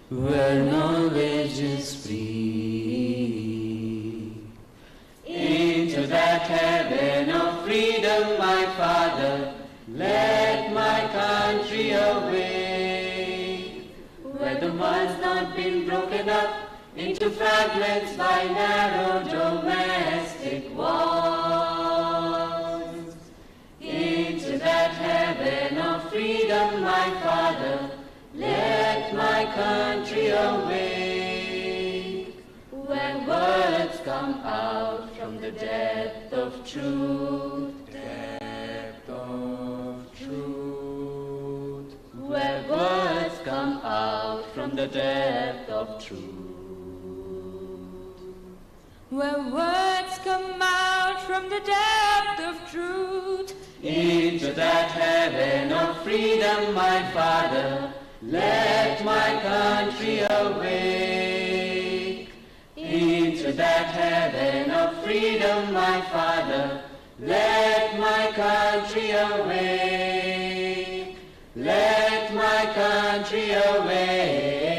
where knowledge is free. Into that heaven of freedom, my Father, let my country awake, where the mind's not been broken up into fragments by narrow domestic walls. Into that heaven of freedom, my Father, let my country awake, where words come out from the depth of truth, where words come out from the depth of truth. Where words come out from the depth of truth. Into that heaven of freedom, my Father, let my country awake. Into that heaven of freedom, my Father, let my country awake. Let my country awake.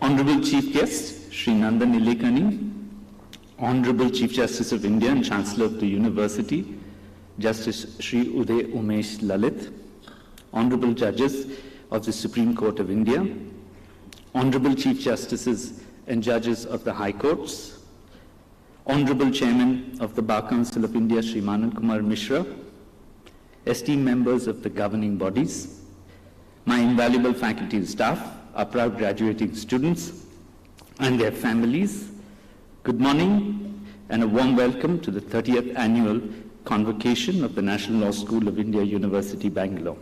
Honorable Chief Guest, Sri Nandan Nilekani, Honorable Chief Justice of India and Chancellor of the University, Justice Sri Uday Umesh Lalit, Honorable Judges of the Supreme Court of India, Honorable Chief Justices and Judges of the High Courts, Honorable Chairman of the Bar Council of India, Sri Manand Kumar Mishra, esteemed members of the governing bodies, my invaluable faculty and staff, our proud graduating students and their families, good morning and a warm welcome to the 30th Annual Convocation of the National Law School of India, University, Bangalore.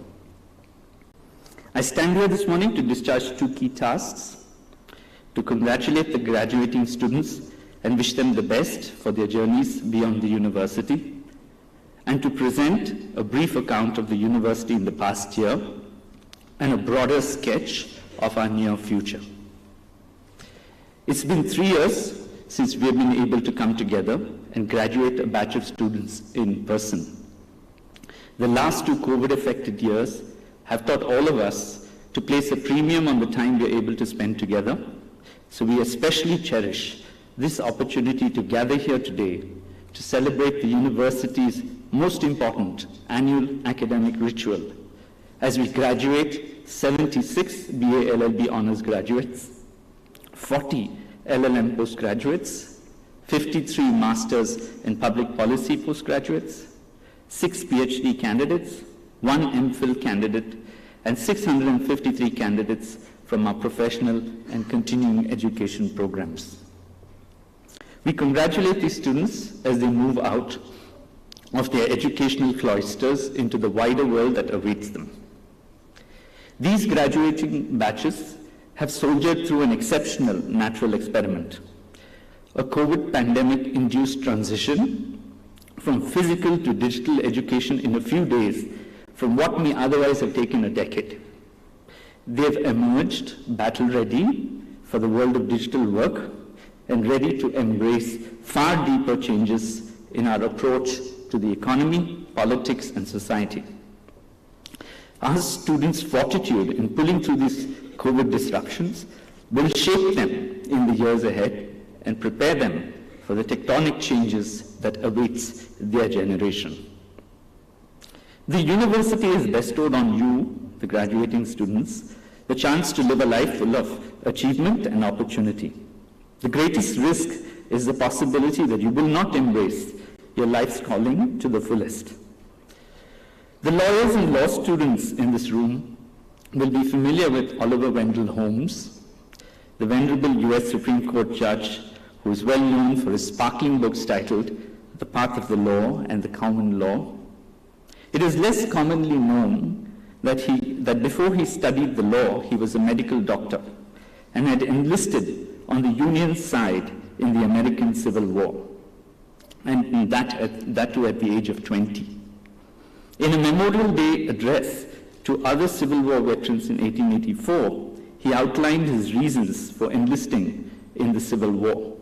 I stand here this morning to discharge two key tasks: to congratulate the graduating students and wish them the best for their journeys beyond the university, and to present a brief account of the university in the past year and a broader sketch of our near future. It's been 3 years since we have been able to come together and graduate a batch of students in person. The last 2 COVID-affected years have taught all of us to place a premium on the time we are able to spend together, so we especially cherish this opportunity to gather here today to celebrate the university's most important annual academic ritual as we graduate 76 BA LLB honors graduates, 40 LLM postgraduates, 53 Masters in Public Policy postgraduates, 6 PhD candidates, 1 MPhil candidate, and 653 candidates from our professional and continuing education programs. We congratulate these students as they move out of their educational cloisters into the wider world that awaits them. These graduating batches have soldiered through an exceptional natural experiment, a COVID pandemic-induced transition from physical to digital education in a few days from what may otherwise have taken a decade. They've emerged battle-ready for the world of digital work and ready to embrace far deeper changes in our approach to the economy, politics, and society. Our students' fortitude in pulling through these COVID disruptions will shape them in the years ahead and prepare them for the tectonic changes that awaits their generation. The university has bestowed on you, the graduating students, the chance to live a life full of achievement and opportunity. The greatest risk is the possibility that you will not embrace your life's calling to the fullest. The lawyers and law students in this room will be familiar with Oliver Wendell Holmes, the venerable US Supreme Court judge who is well known for his sparkling books titled The Path of the Law and the Common Law. It is less commonly known that before he studied the law, he was a medical doctor and had enlisted on the Union side in the American Civil War, and that too at the age of 20. In a Memorial Day address to other Civil War veterans in 1884, he outlined his reasons for enlisting in the Civil War.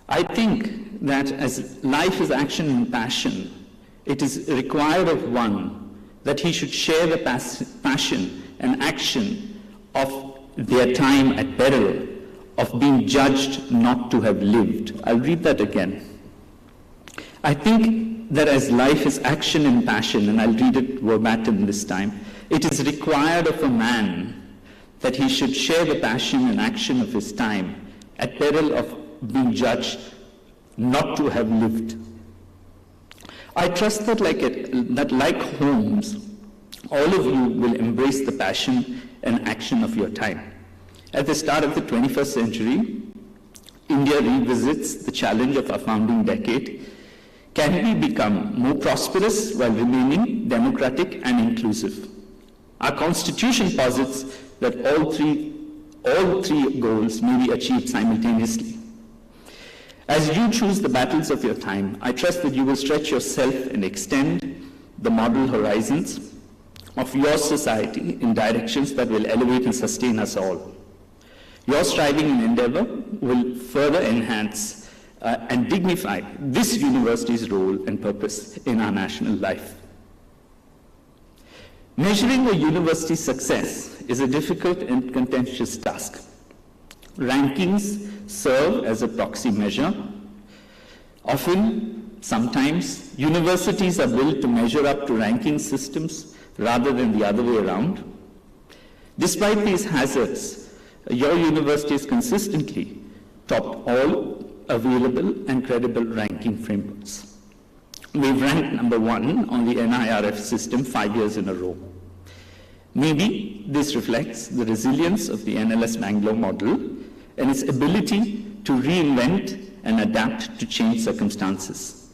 I think that as life is action and passion, it is required of one that he should share the passion and action of their time at peril of being judged not to have lived. I'll read that again. I think that as life is action and passion, and I'll read it verbatim this time, it is required of a man that he should share the passion and action of his time at peril of being judged not to have lived. I trust that like Holmes, all of you will embrace the passion and action of your time. At the start of the 21st century, India revisits the challenge of our founding decade. Can we become more prosperous while remaining democratic and inclusive? Our Constitution posits that all three goals may be achieved simultaneously. As you choose the battles of your time, I trust that you will stretch yourself and extend the model horizons of your society in directions that will elevate and sustain us all. Your striving and endeavor will further enhance and dignify this university's role and purpose in our national life. Measuring a university's success is a difficult and contentious task. Rankings serve as a proxy measure. Often, sometimes, universities are built to measure up to ranking systems rather than the other way around. Despite these hazards, your university has consistently topped all available and credible ranking frameworks. We've ranked number 1 on the NIRF system 5 years in a row. Maybe this reflects the resilience of the NLS Bangalore model and its ability to reinvent and adapt to changed circumstances.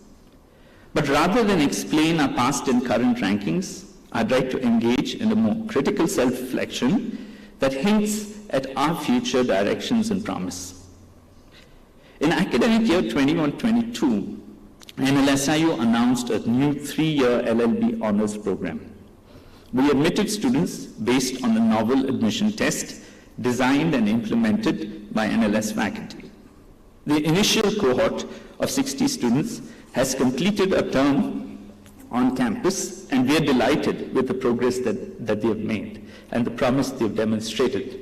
But rather than explain our past and current rankings, I'd like to engage in a more critical self-reflection that hints at our future directions and promise. In academic year 21-22, NLSIU announced a new 3-year LLB honors program. We admitted students based on a novel admission test designed and implemented by NLS faculty. The initial cohort of 60 students has completed a term on campus, and we are delighted with the progress that they have made and the promise they have demonstrated.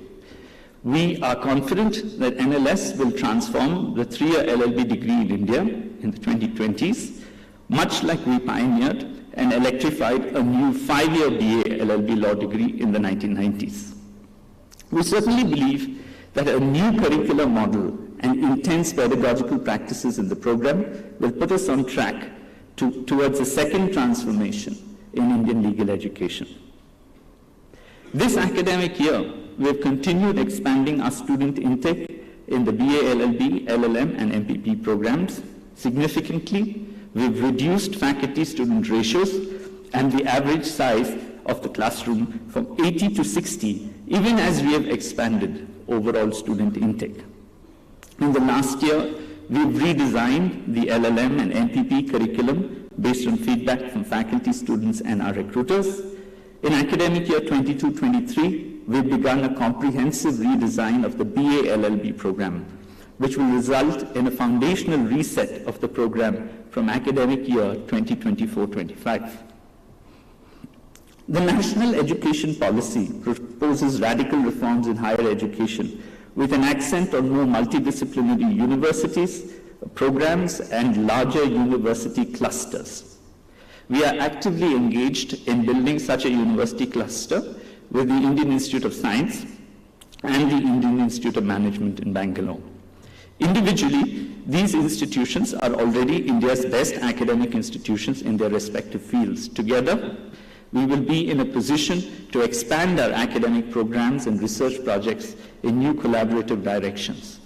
We are confident that NLS will transform the 3-year LLB degree in India in the 2020s, much like we pioneered and electrified a new 5-year BA LLB law degree in the 1990s. We certainly believe that a new curricular model and intense pedagogical practices in the program will put us on track towards a second transformation in Indian legal education. This academic year, we have continued expanding our student intake in the BA, LLB, LLM, and MPP programs. Significantly, we've reduced faculty-student ratios and the average size of the classroom from 80 to 60, even as we have expanded overall student intake. In the last year, we've redesigned the LLM and MPP curriculum based on feedback from faculty, students, and our recruiters. In academic year 22-23, we've begun a comprehensive redesign of the BA LLB program, which will result in a foundational reset of the program from academic year 2024-25. The National Education Policy proposes radical reforms in higher education with an accent on more multidisciplinary universities, programs, and larger university clusters. We are actively engaged in building such a university cluster with the Indian Institute of Science and the Indian Institute of Management in Bangalore. Individually, these institutions are already India's best academic institutions in their respective fields. Together, we will be in a position to expand our academic programs and research projects in new collaborative directions.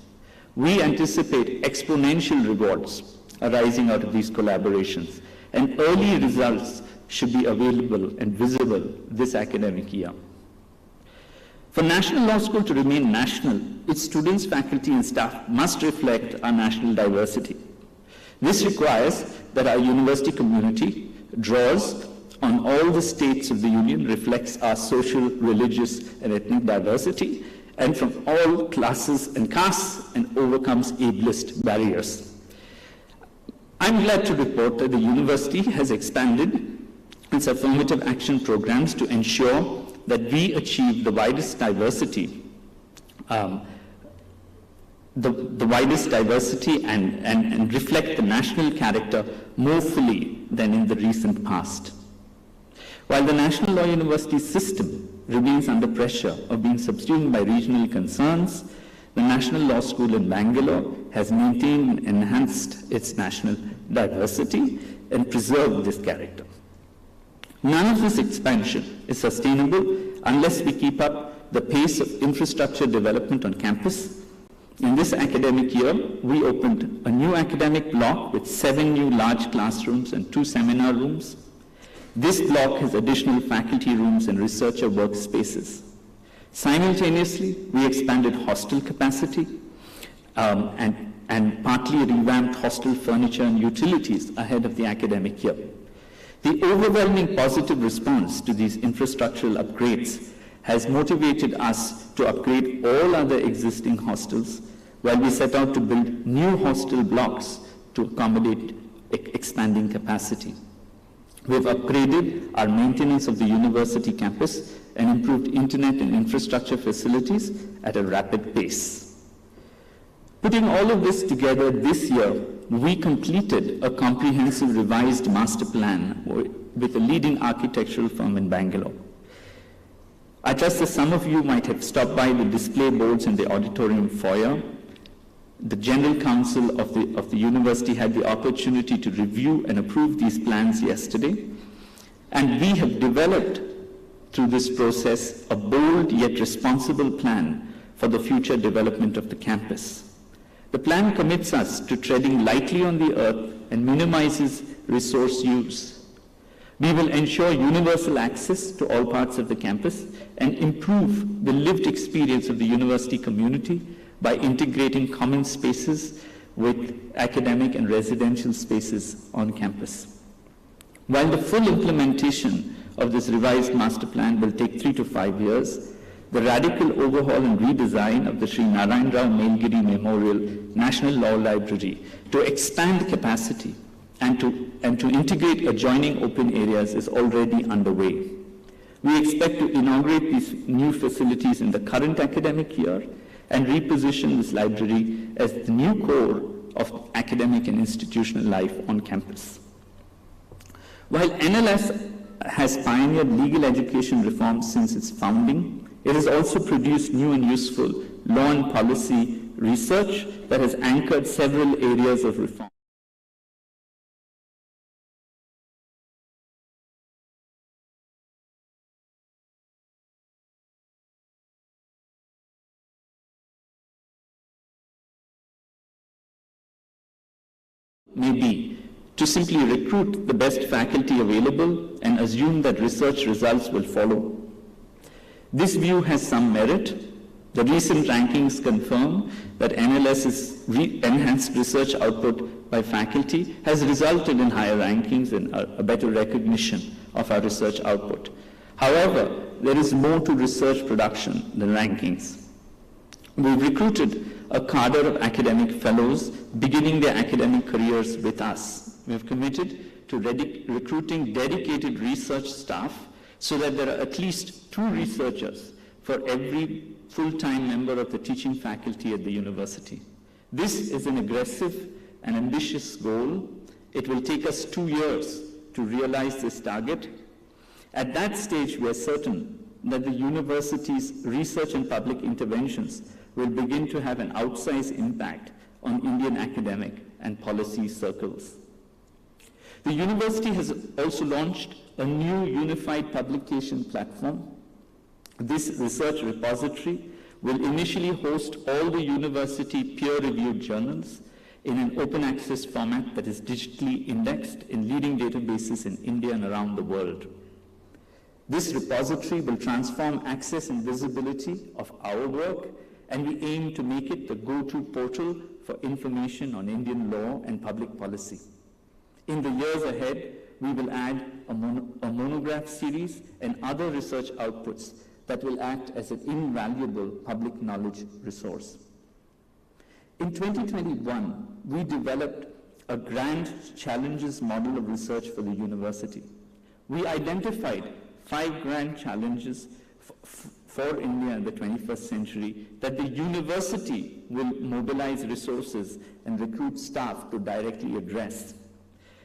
We anticipate exponential rewards arising out of these collaborations, and early results should be available and visible this academic year. For National Law School to remain national, its students, faculty, and staff must reflect our national diversity. This requires that our university community draws on all the states of the Union, reflects our social, religious, and ethnic diversity, and from all classes and castes, and overcomes ableist barriers. I'm glad to report that the university has expanded its affirmative action programs to ensure that we achieve the widest diversity, and reflect the national character more fully than in the recent past. While the National Law University system remains under pressure of being subsumed by regional concerns, the National Law School in Bangalore has maintained and enhanced its national diversity and preserved this character. None of this expansion is sustainable unless we keep up the pace of infrastructure development on campus. In this academic year, we opened a new academic block with 7 new large classrooms and 2 seminar rooms. This block has additional faculty rooms and researcher workspaces. Simultaneously, we expanded hostel capacity and partly revamped hostel furniture and utilities ahead of the academic year. The overwhelming positive response to these infrastructural upgrades has motivated us to upgrade all other existing hostels while we set out to build new hostel blocks to accommodate expanding capacity. We have upgraded our maintenance of the university campus and improved internet and infrastructure facilities at a rapid pace. Putting all of this together this year, we completed a comprehensive revised master plan with a leading architectural firm in Bangalore. I trust that some of you might have stopped by the display boards in the auditorium foyer. The General Council of the university had the opportunity to review and approve these plans yesterday, and we have developed through this process a bold yet responsible plan for the future development of the campus. The plan commits us to treading lightly on the earth and minimizes resource use. We will ensure universal access to all parts of the campus and improve the lived experience of the university community by integrating common spaces with academic and residential spaces on campus. While the full implementation of this revised master plan will take 3 to 5 years, the radical overhaul and redesign of the Sri Narayan Rao Melgiri Memorial National Law Library to expand capacity and to integrate adjoining open areas is already underway. We expect to inaugurate these new facilities in the current academic year and reposition this library as the new core of academic and institutional life on campus. While NLS has pioneered legal education reform since its founding, it has also produced new and useful law and policy research that has anchored several areas of reform. Maybe to simply recruit the best faculty available and assume that research results will follow. This view has some merit. The recent rankings confirm that NLS's enhanced research output by faculty has resulted in higher rankings and a better recognition of our research output. However, there is more to research production than rankings. We've recruited a cadre of academic fellows beginning their academic careers with us. We have committed to recruiting dedicated research staff so that there are at least 2 researchers for every full-time member of the teaching faculty at the university. This is an aggressive and ambitious goal. It will take us 2 years to realize this target. At that stage, we are certain that the university's research and public interventions will begin to have an outsized impact on Indian academic and policy circles. The university has also launched a new unified publication platform. This research repository will initially host all the university peer-reviewed journals in an open access format that is digitally indexed in leading databases in India and around the world. This repository will transform access and visibility of our work, and we aim to make it the go-to portal for information on Indian law and public policy. In the years ahead, we will add a monograph series and other research outputs that will act as an invaluable public knowledge resource. In 2021, we developed a grand challenges model of research for the university. We identified 5 grand challenges for India in the 21st century that the university will mobilize resources and recruit staff to directly address.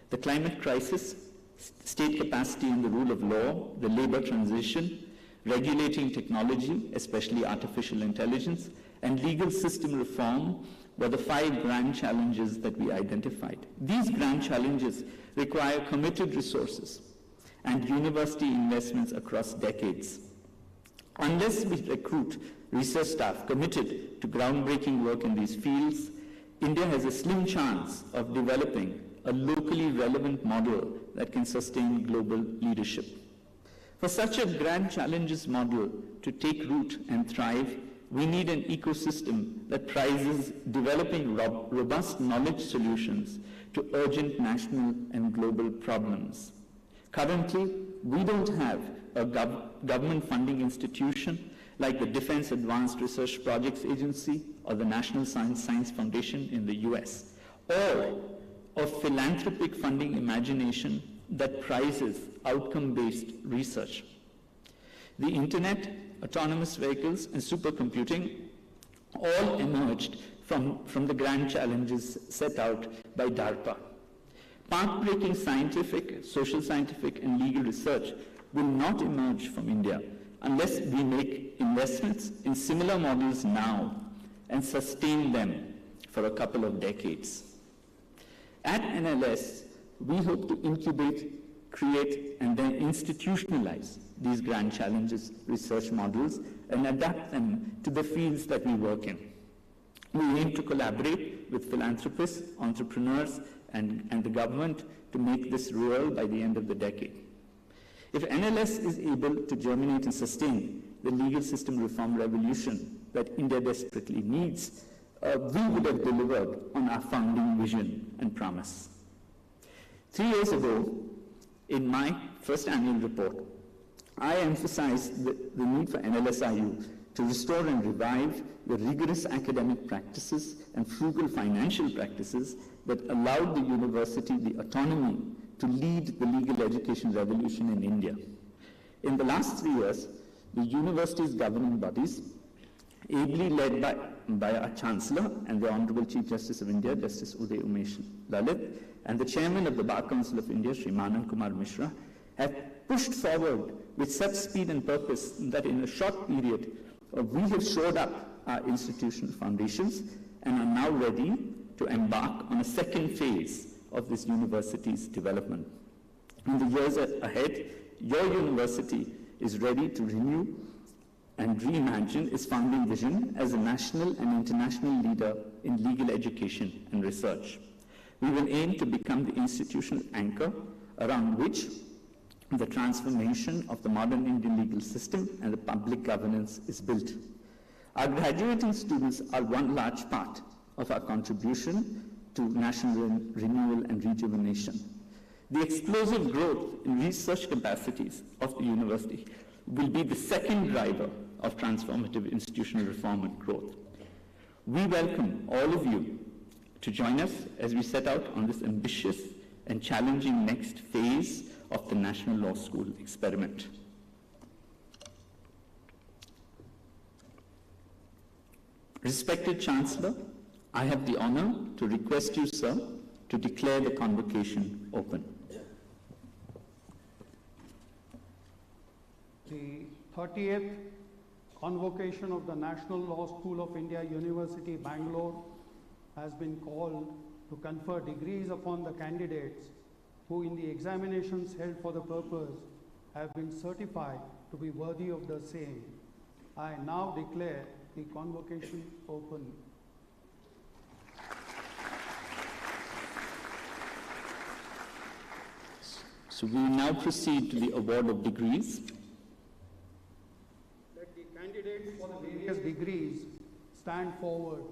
The climate crisis, state capacity in the rule of law, the labor transition, regulating technology, especially artificial intelligence, and legal system reform were the 5 grand challenges that we identified. These grand challenges require committed resources and university investments across decades. Unless we recruit research staff committed to groundbreaking work in these fields, India has a slim chance of developing a locally relevant model that can sustain global leadership. For such a grand challenges model to take root and thrive, we need an ecosystem that prizes developing robust knowledge solutions to urgent national and global problems. Currently, we don't have a government funding institution like the Defense Advanced Research Projects Agency or the National Science Foundation in the US, or a philanthropic funding imagination that prizes outcome-based research. The internet, autonomous vehicles, and supercomputing all emerged from the grand challenges set out by DARPA. Path-breaking scientific, social scientific, and legal research will not emerge from India unless we make investments in similar models now and sustain them for a couple of decades. At NLS, we hope to incubate, create, and then institutionalize these grand challenges research models and adapt them to the fields that we work in. We aim to collaborate with philanthropists, entrepreneurs, and the government to make this real by the end of the decade. If NLS is able to germinate and sustain the legal system reform revolution that India desperately needs, we would have delivered on our founding vision and promise. 3 years ago, in my first annual report, I emphasized the need for NLSIU to restore and revive the rigorous academic practices and frugal financial practices that allowed the university the autonomy to lead the legal education revolution in India. In the last 3 years, the university's governing bodies, ably led by our Chancellor and the Honorable Chief Justice of India, Justice Uday Umesh Lalit, and the Chairman of the Bar Council of India, Sri Manan Kumar Mishra, have pushed forward with such speed and purpose that in a short period, we have shored up our institutional foundations and are now ready to embark on a second phase of this university's development. In the years ahead, your university is ready to renew and reimagine its founding vision as a national and international leader in legal education and research. We will aim to become the institutional anchor around which the transformation of the modern Indian legal system and the public governance is built. Our graduating students are one large part of our contribution to national renewal and rejuvenation. The explosive growth in research capacities of the university will be the second driver of transformative institutional reform and growth. We welcome all of you to join us as we set out on this ambitious and challenging next phase of the National Law School experiment. Respected Chancellor, I have the honor to request you, sir, to declare the convocation open. The 30th convocation of the National Law School of India, University, Bangalore, has been called to confer degrees upon the candidates who in the examinations held for the purpose have been certified to be worthy of the same. I now declare the convocation open. So we now proceed to the award of degrees. Let the candidates for the various degrees stand forward.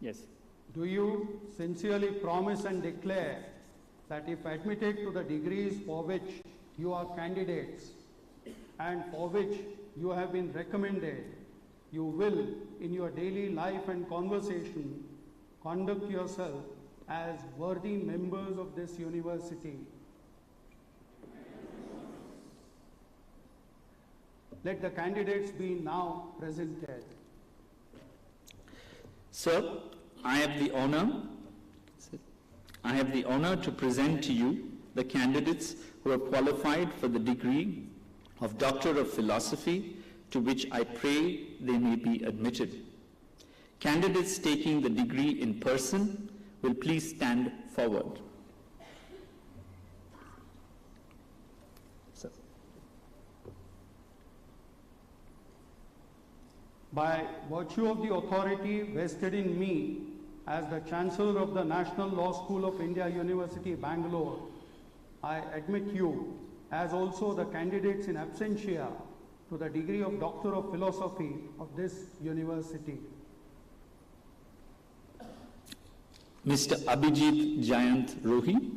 Yes. Do you sincerely promise and declare that if admitted to the degrees for which you are candidates and for which you have been recommended, you will, in your daily life and conversation, conduct yourself as worthy members of this university? Let the candidates be now presented. Sir, I have the honor to present to you the candidates who are qualified for the degree of Doctor of Philosophy, to which I pray they may be admitted. Candidates taking the degree in person will please stand forward. Sir. By virtue of the authority vested in me as the Chancellor of the National Law School of India, University, Bangalore, I admit you, as also the candidates in absentia, to the degree of Doctor of Philosophy of this university. Mr. Abhijit Jayant Rohi.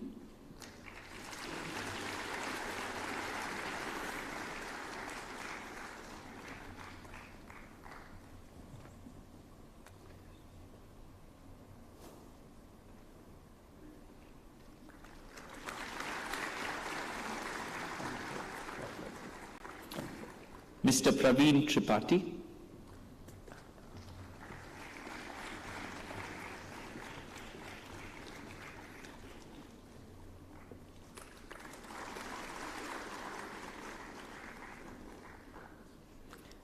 Mr. Praveen Tripathi.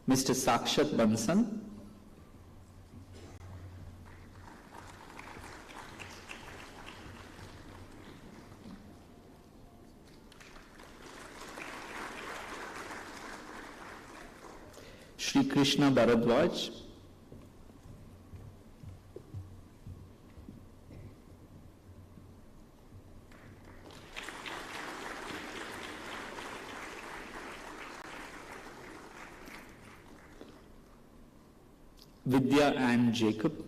Mr. Sakshat Bansan. Shri Krishna Bharadwaj. Vidya Ann Jacob.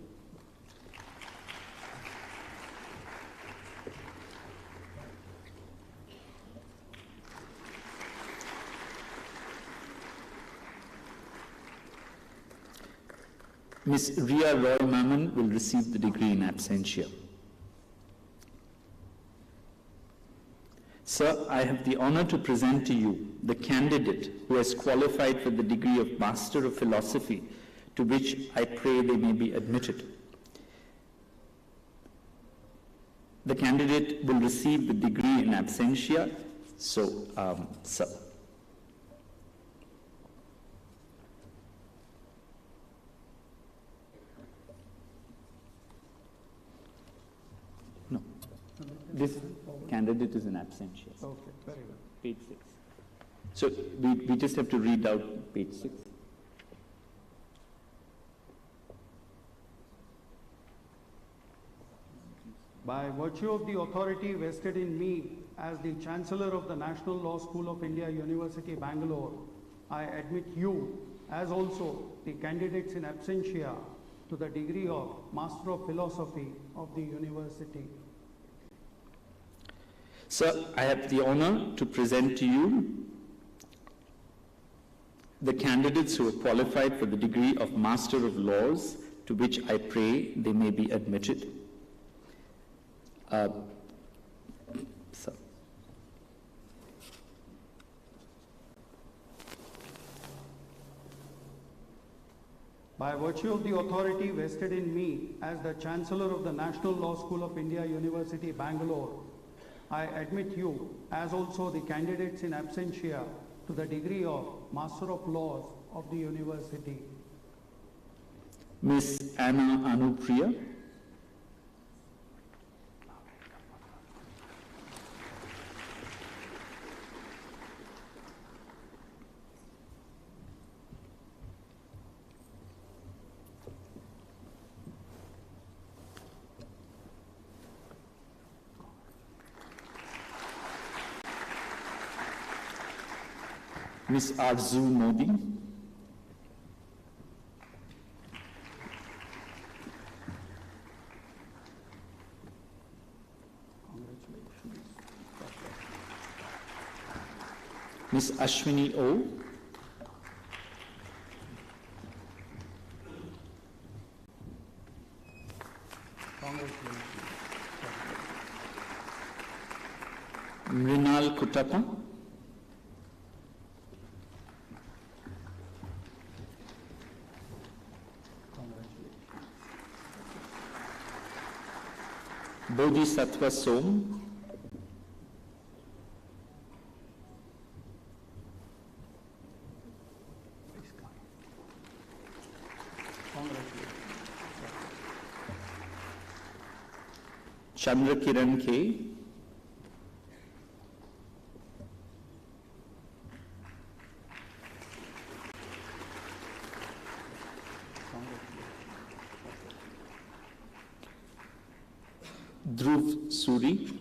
Ms. Ria Roy Mammon will receive the degree in absentia. Sir, I have the honor to present to you the candidate who has qualified for the degree of Master of Philosophy, to which I pray they may be admitted. The candidate will receive the degree in absentia. So, sir. No. This candidate is in absentia. Okay, very well. Page 6. So, we just have to read out page 6. By virtue of the authority vested in me as the Chancellor of the National Law School of India, University, Bangalore, I admit you, as also the candidates in absentia, to the degree of Master of Philosophy of the university. Sir, I have the honor to present to you the candidates who are qualified for the degree of Master of Laws, to which I pray they may be admitted. Sir. By virtue of the authority vested in me as the Chancellor of the National Law School of India, University, Bangalore, I admit you, as also the candidates in absentia, to the degree of Master of Laws of the University. Miss Anna Anupriya. Miss Arzu Modi. Miss Ashwini O. Mrinal Kutapa. Bodhisattva Som. Chandrakiran K. Dhruv Suri.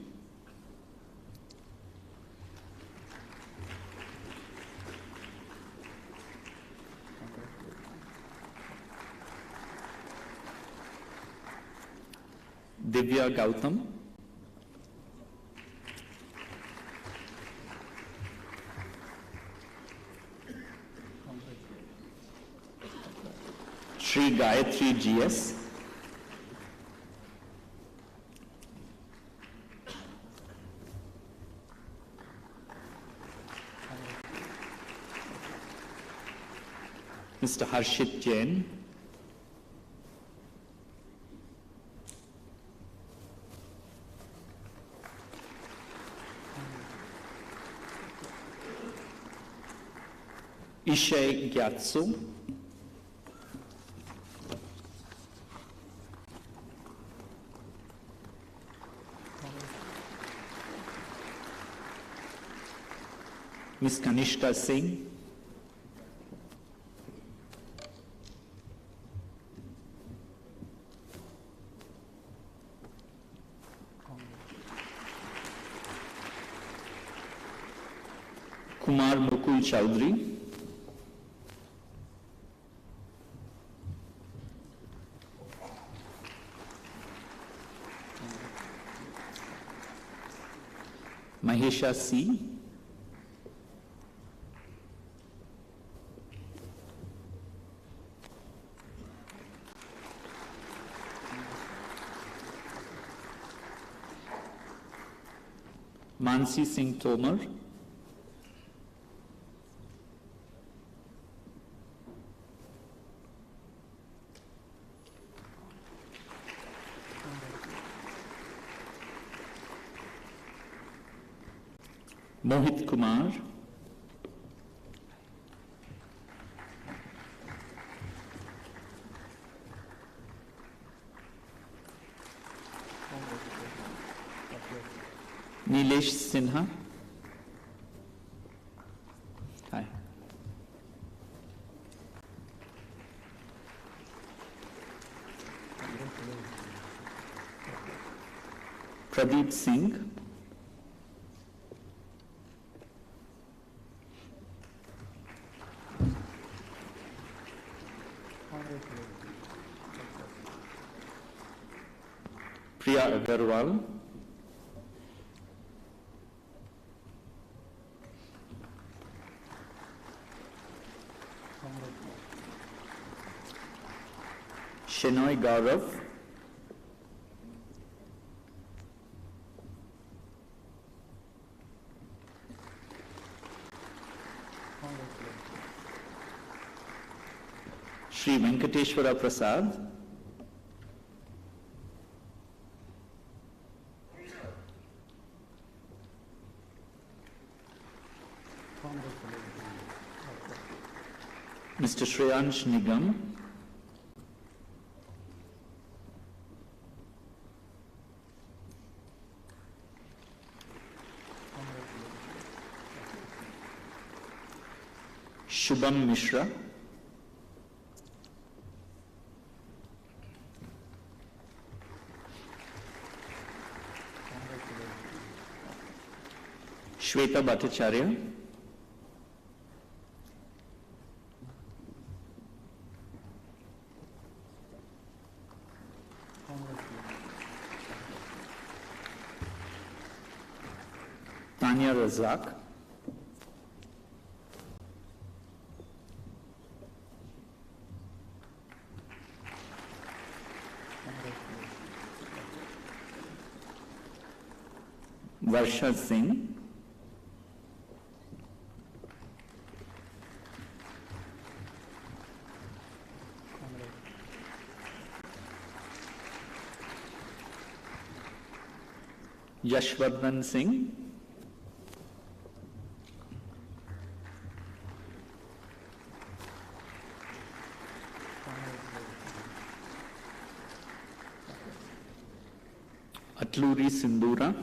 Divya Gautam. Shri Gayatri GS. Mr. Harshit Jain. Ishay Gyatso. Miss Kanishka Singh. Kumar Mukul Chowdhury. Mahesha C. Mansi Singh Tomar. Mohit Kumar. Nilesh Sinha. Hi. Pradeep Singh. Priya Agarwal. Shenoy Gaurav. Shri Venkateshwara Prasad, Mr. Shreyansh Nigam, Shubham Mishra, Shweta Bhattacharya, Tanya Razak, Varsha Singh, Yashvardhan Singh, Atluri Sindura,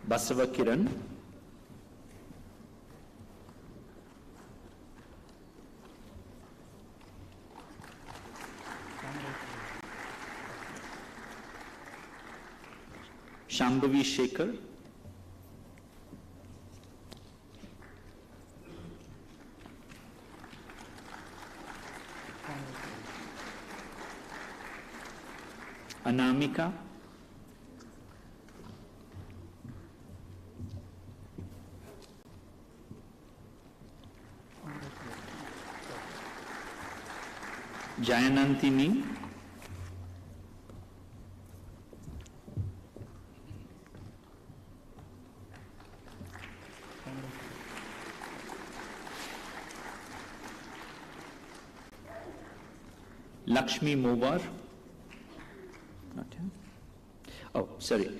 Basava Kiran, Shambhavi Shekhar, Anamika, Jayanantini, Lakshmi Movar, not here. Oh, sorry.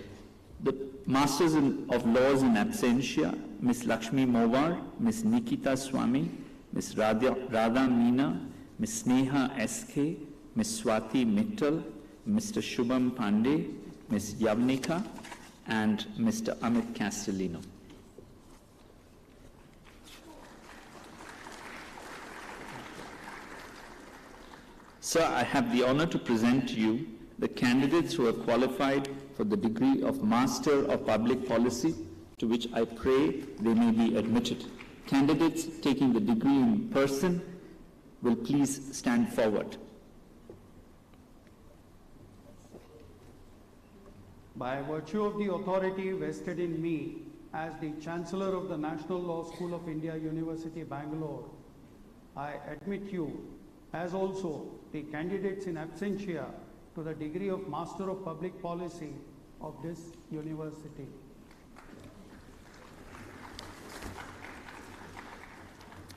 The Masters of Laws in Absentia, Miss Lakshmi Movar, Miss Nikita Swami, Miss Radha Meena, Miss Sneha SK, Miss Swati Mittal, Mr. Shubham Pandey, Miss Yavnika, and Mr. Amit Castellino. Sir, I have the honor to present to you the candidates who are qualified for the degree of Master of Public Policy, to which I pray they may be admitted. Candidates taking the degree in person will please stand forward. By virtue of the authority vested in me as the Chancellor of the National Law School of India, University, Bangalore, I admit you, as also the candidates in absentia, to the degree of Master of Public Policy of this university.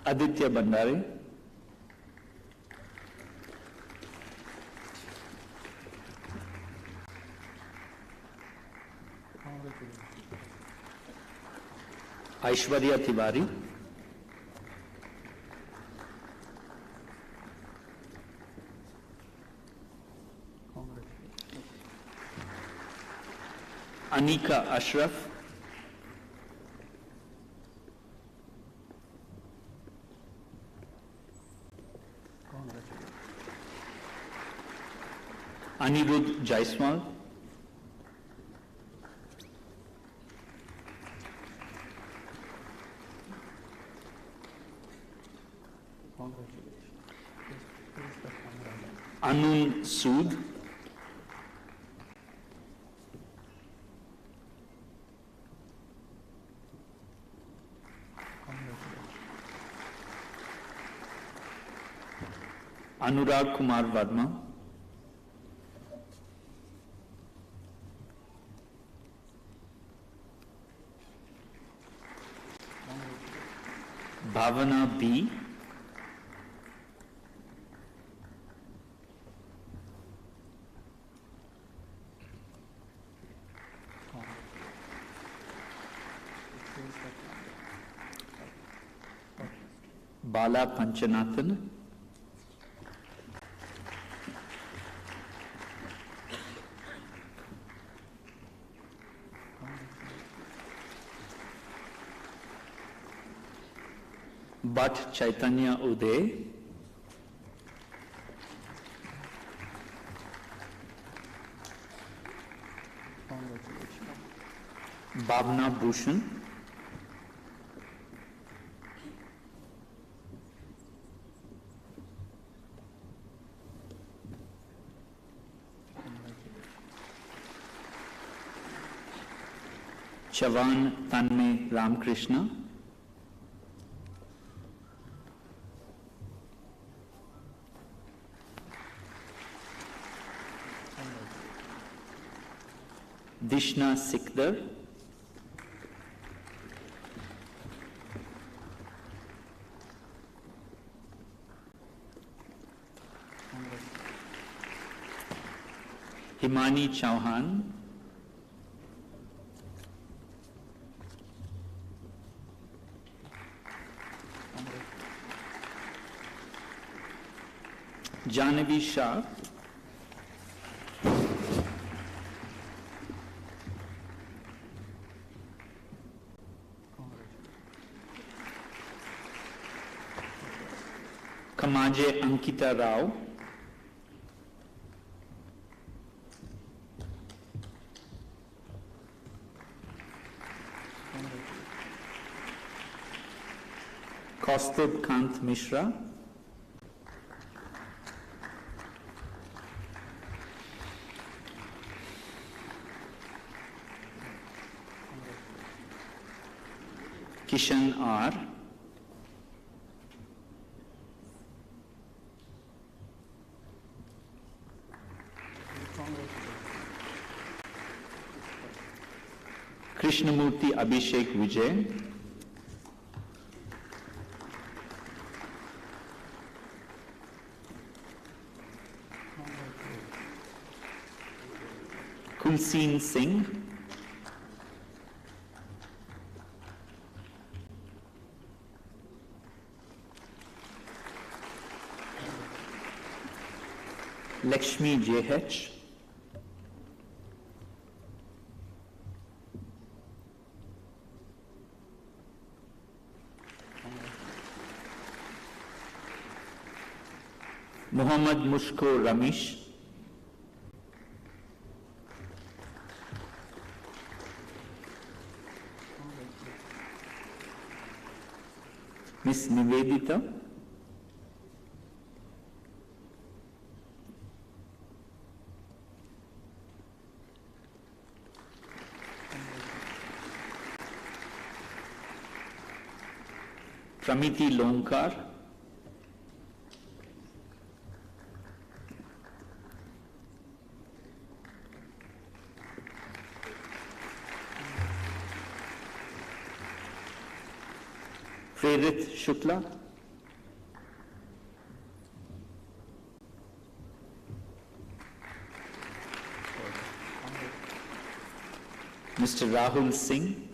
Aditya Bandare, Aishwarya Tiwari, Anika Ashraf, Anirudh Jaiswal, Anun Sood, Anurag Kumar Verma, Bhavana B. Bala Panchanathan. Bhatt Chaitanya Uday. Bhavna Bhushan. Chavan Tanmay Ramkrishna. Dishna Sikdar. Himani Chauhan. Janavi Shah. Kamaje Ankita Rao. Kaustubh Kant Mishra. Kishan R. Krishnamurti Abhishek Vijay. Kulseen Singh. Lakshmi JH. Muhammad Mushko Ramesh. Miss Nivedita. Pramiti Lonkar. Prerit Shukla. Mr. Rahul Singh.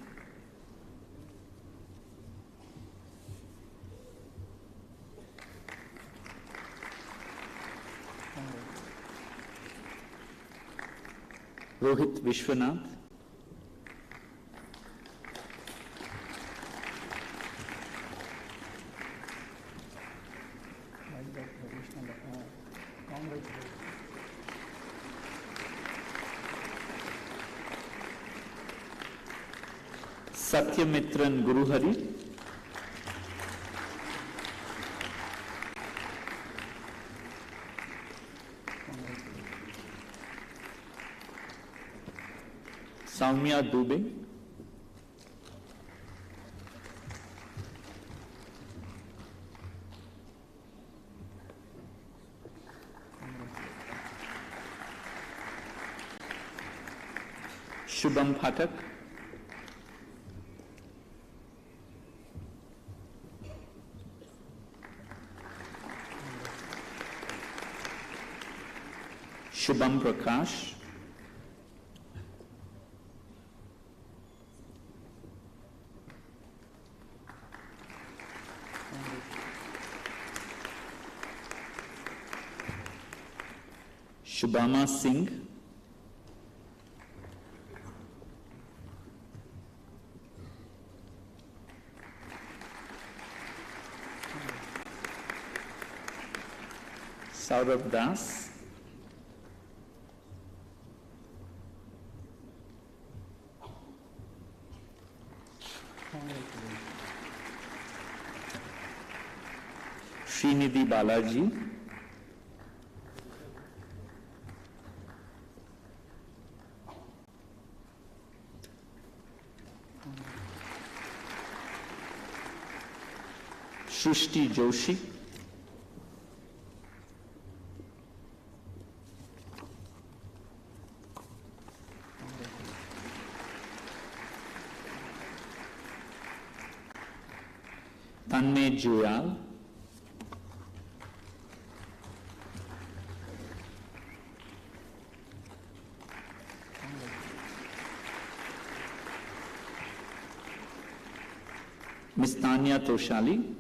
Rohit Vishwanath. Satyamitran Guruhari. Soumya Dubey. Shubham Phatak. Shubham Prakash, Shubhama Singh, Saurabh Das, Srinidhi Balaji, Shrishti Joshi, Tanmay Juyal, Ms. Tanya Toshali,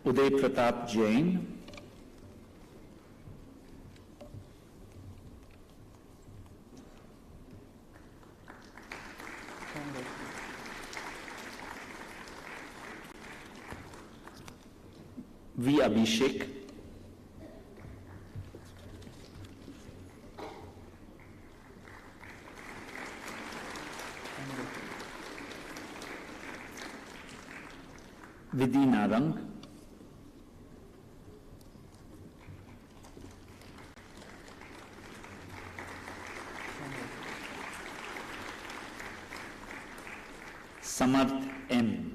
Uday Pratap Jain, V. Abhishek, Vidhi Narang, Samarth M.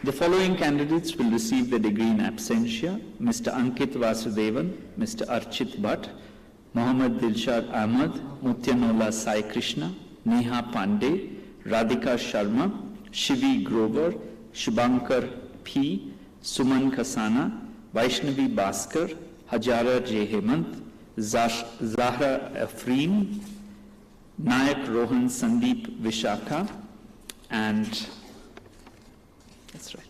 The following candidates will receive the degree in absentia: Mr. Ankit Vasudevan, Mr. Archit Bhatt, Mohammad Dilshad Ahmad, Mutyanola Sai Krishna, Neha Pandey, Radhika Sharma, Shivi Grover, Shubhankar P, Suman Khasana, Vaishnavi Bhaskar, Hajara J. Hemant, Zahra Afreen, Nayak Rohan Sandeep Vishakha, and that's right.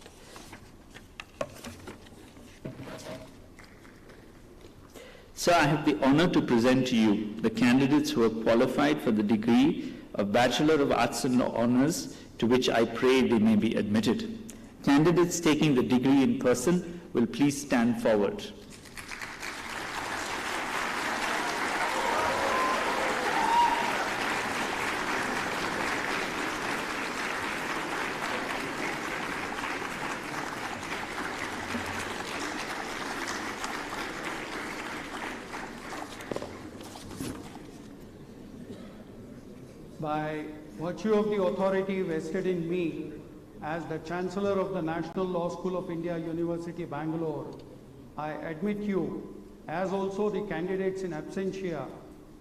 So I have the honor to present to you the candidates who have qualified for the degree of Bachelor of Arts and Honors, to which I pray they may be admitted. Candidates taking the degree in person will please stand forward. By virtue of the authority vested in me as the Chancellor of the National Law School of India, University, Bangalore, I admit you, as also the candidates in absentia,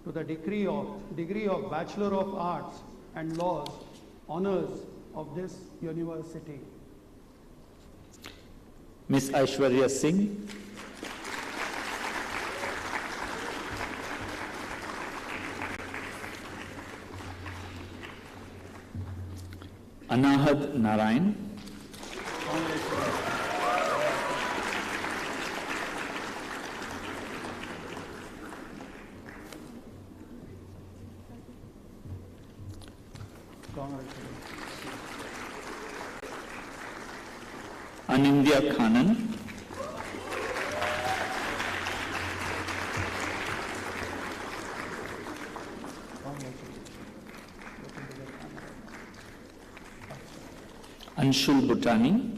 to the degree of Bachelor of Arts and Laws honors of this university. Ms. Aishwarya Singh, Anahad Narayan, Anindya Khanan, Anshul Bhutani,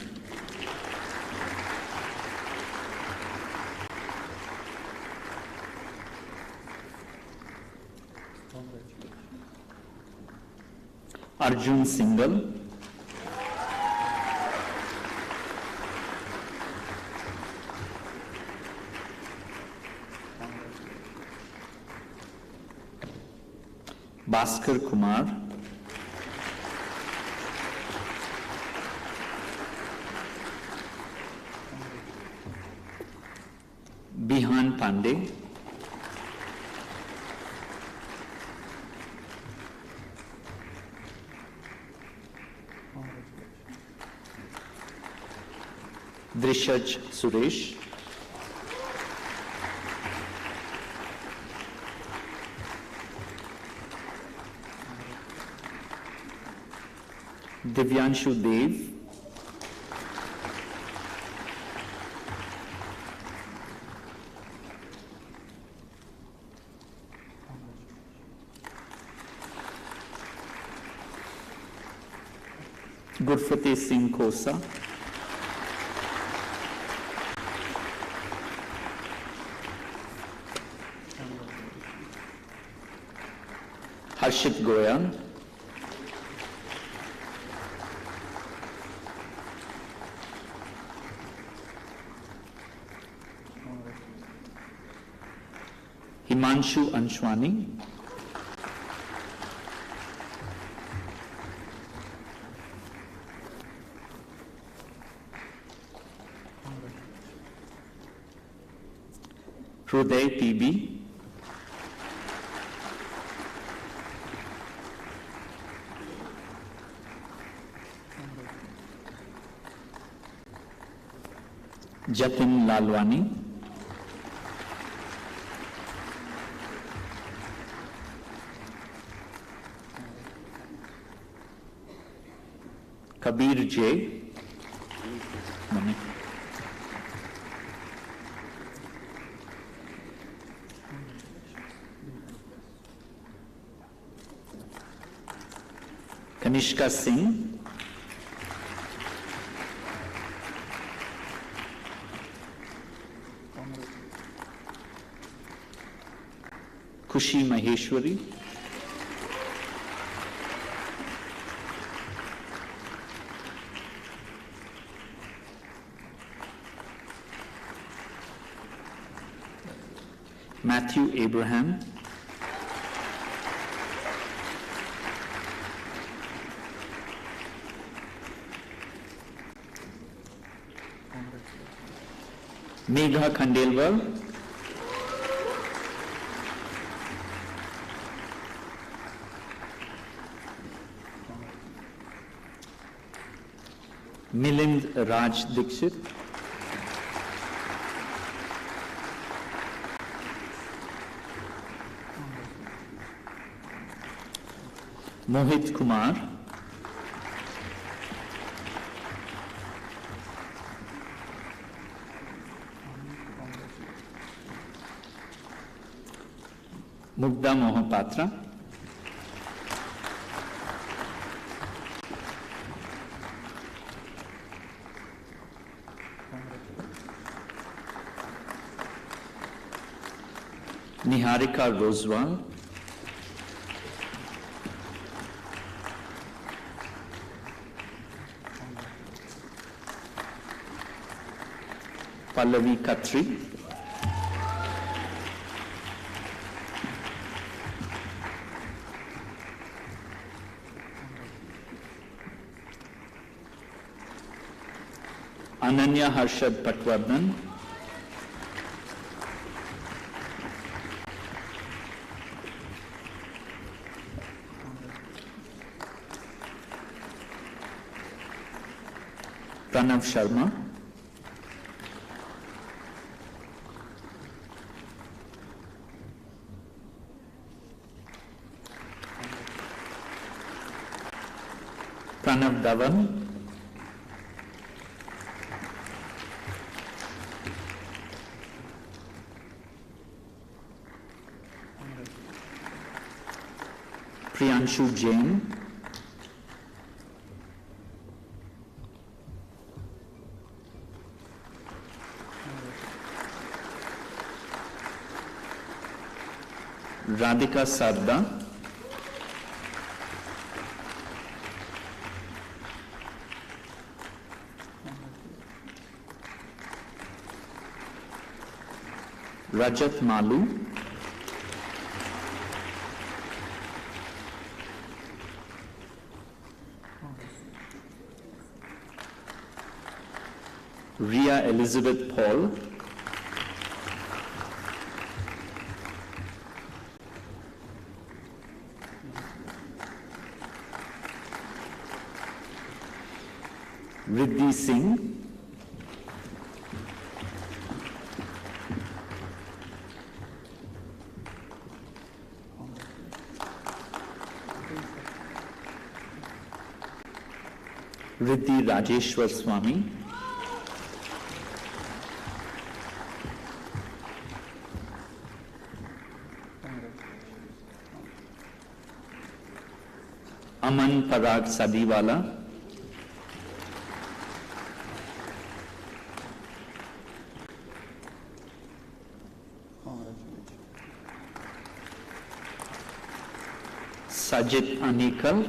Arjun Singhal, Bhaskar Kumar, Bihan Pandey, Drishaj Suresh, Divyanshu Dev, Gurfateh Singh Khosa, Harshit Goyal, Himanshu Anshwani, Hruday PB, Jatin Lalwani, Kabir J, Kanishka Singh, Kushi Maheshwari, Matthew Abraham, Megha Khandelwal, Milind Raj Dixit, Mohit Kumar, Mugdha Mohapatra, Niharika Roswal, Pallavi Khatri, Ananya Harshad Patwardhan, Pranav Sharma, Pranav Dhawan, Priyanshu Jain, Radhika Sarda, Rajat Malu, Ria Elizabeth Paul, Riddhi Singh, Riddhi Rajeshwar Swami, Aman Parag Sadiwala, Sajid Anikal,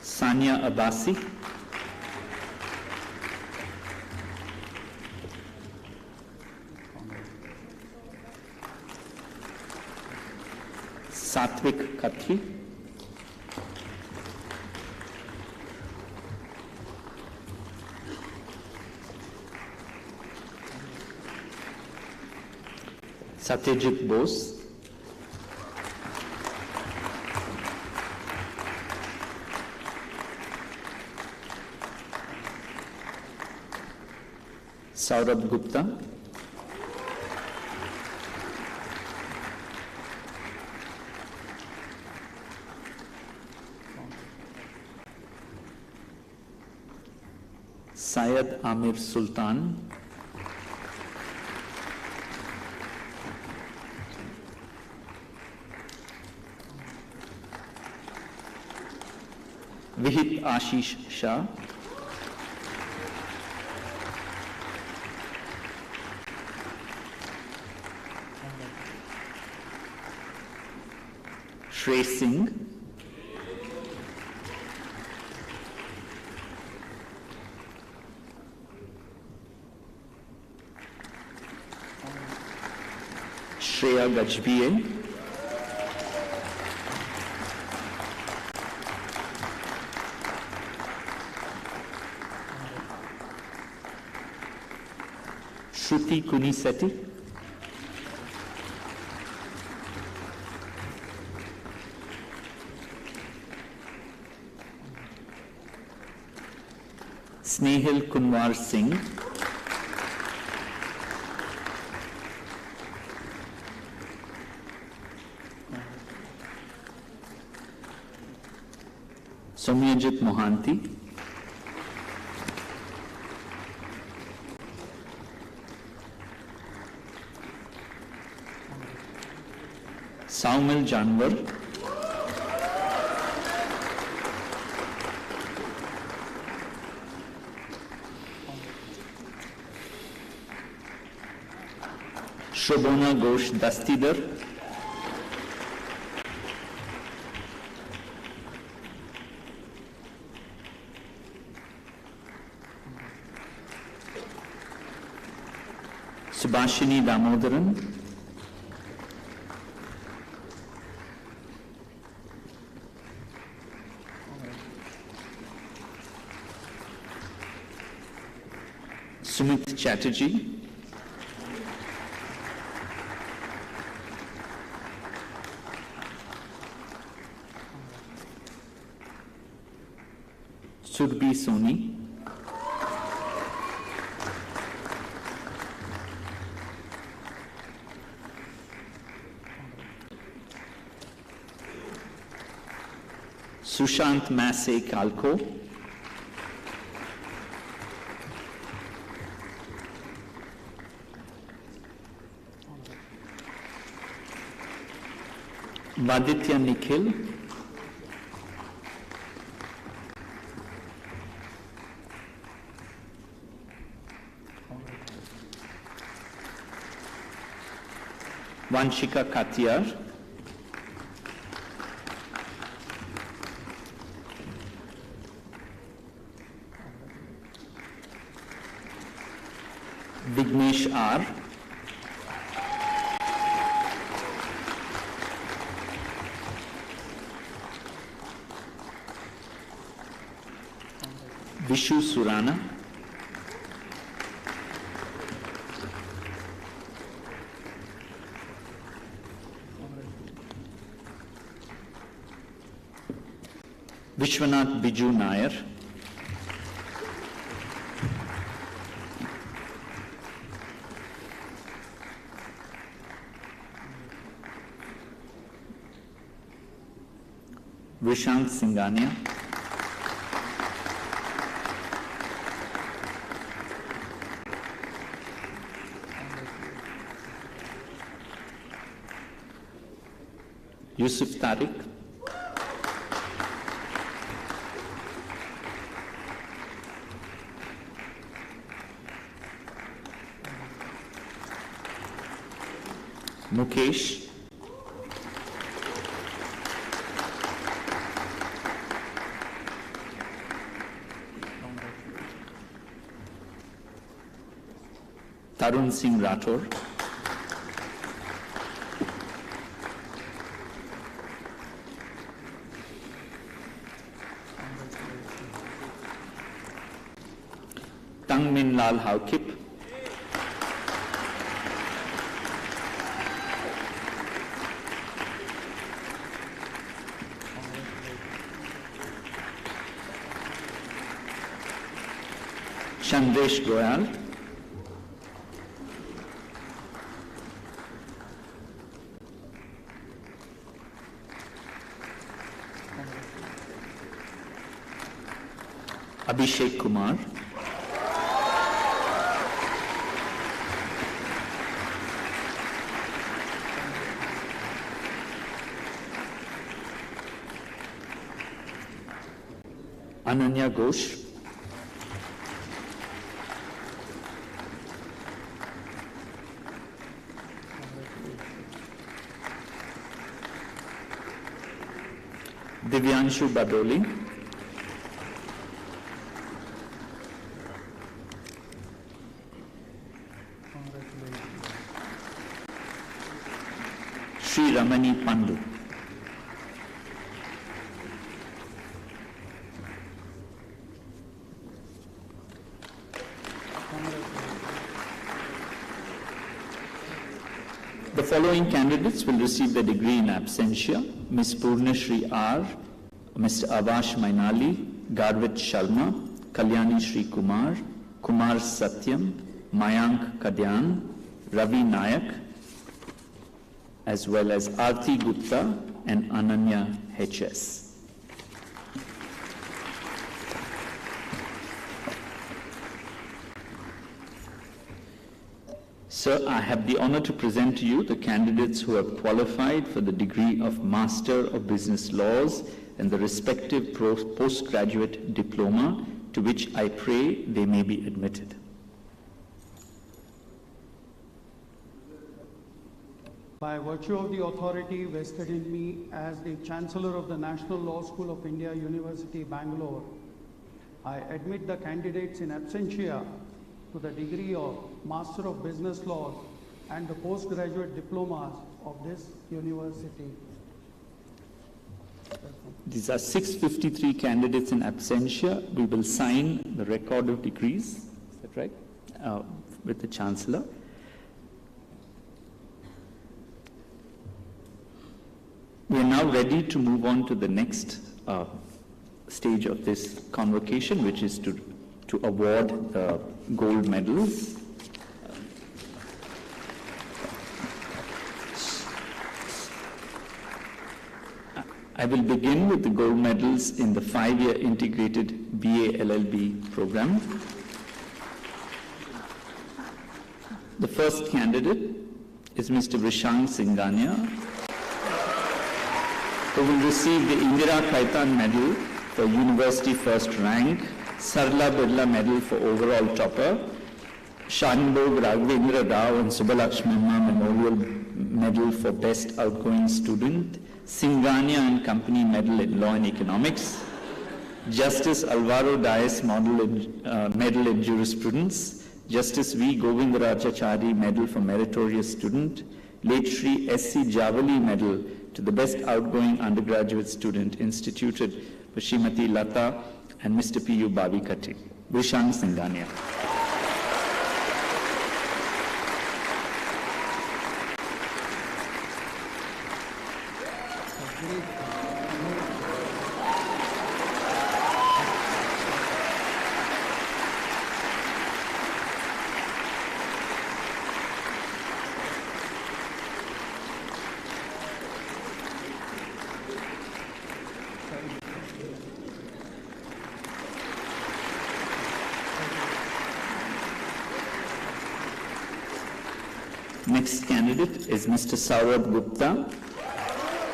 Sania Abasi, Satvik Khatri, Satyajit Bose, Saurabh Gupta, Syed Amir Sultan, Vihit Ashish Shah, Shrey Singh, Shreya Gajbiyeh, Shruti Kunisetti, Snehal Kunwar Singh, Somyajit Mohanty, Saumil Janwar, Shobona Ghosh Dastidar, Subhashini Damodaran, Sumit Chatterjee, Surbhi Soni, Sushant Masse Kalko, Vaditya Nikhil, Vanshika Katiyar, Vignesh R. Vishu Surana. Vishwanath Biju Nair. Vishant Singhania. Yusuf Tariq. Mukesh. Tarun Singh Rathore. Tang Min Lal Haukip. Chandresh Goyal. Abhishek Kumar. Ananya Ghosh. Divyanshu Badoli. Sri Ramani Pandu. The following candidates will receive the degree in absentia: Ms. Purnashri R., Mr. Avash Mainali, Garvit Sharma, Kalyani Shri Kumar, Kumar Satyam, Mayank Kadyan, Ravi Nayak, as well as Arti Gupta and Ananya HS. Sir, I have the honor to present to you the candidates who have qualified for the degree of Master of Business Laws and the respective postgraduate diploma, to which I pray they may be admitted. By virtue of the authority vested in me as the Chancellor of the National Law School of India, University, Bangalore, I admit the candidates in absentia to the degree of Master of Business Laws and the postgraduate diplomas of this university. These are 653 candidates in absentia. We will sign the record of degrees, is that right, with the Chancellor. We are now ready to move on to the next stage of this convocation, which is to award the gold medals. I will begin with the gold medals in the 5-year integrated BA LLB program. The first candidate is Mr. Vishant Singhania, who will receive the Indira Khaitan Medal for University First Rank, Sarla Birla Medal for Overall Topper, Shanbog Raghavendra Rao and Subbalakshmi Memorial Medal for Best Outgoing Student, Singhania and Company Medal in Law and Economics, Justice Alvaro Dias Medal in Jurisprudence, Justice V. Govindarajachari Medal for Meritorious Student, late Shri S.C. Javali Medal to the Best Outgoing Undergraduate Student instituted for Srimati Lata and Mr. P.U. Bavikatti. Vishang Singania. Next candidate is Mr. Saurabh Gupta.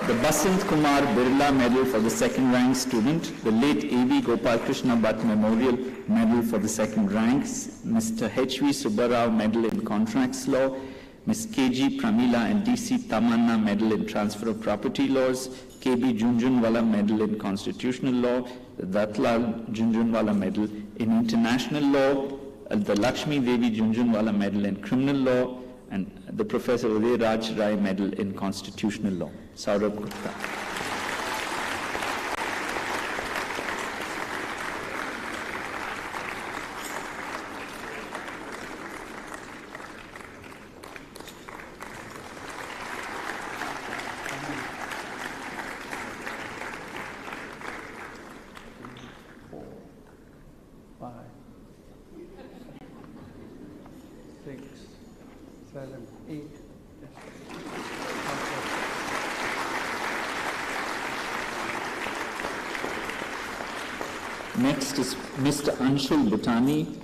The Basant Kumar Birla Medal for the second rank student, the late A.V. Gopalkrishna Bhatt Memorial Medal for the second ranks, Mr. H.V. Subbarao Medal in Contracts Law, Ms. K.G. Pramila and D.C. Tamanna Medal in Transfer of Property Laws, K.B. Junjunwala Medal in Constitutional Law, the Datlal Junjunwala Medal in International Law, the Lakshmi Devi Junjunwala Medal in Criminal Law, and the Professor Uday Raj Rai Medal in Constitutional Law. Saurabh Gupta. Next is Mr. Anshul Bhutani,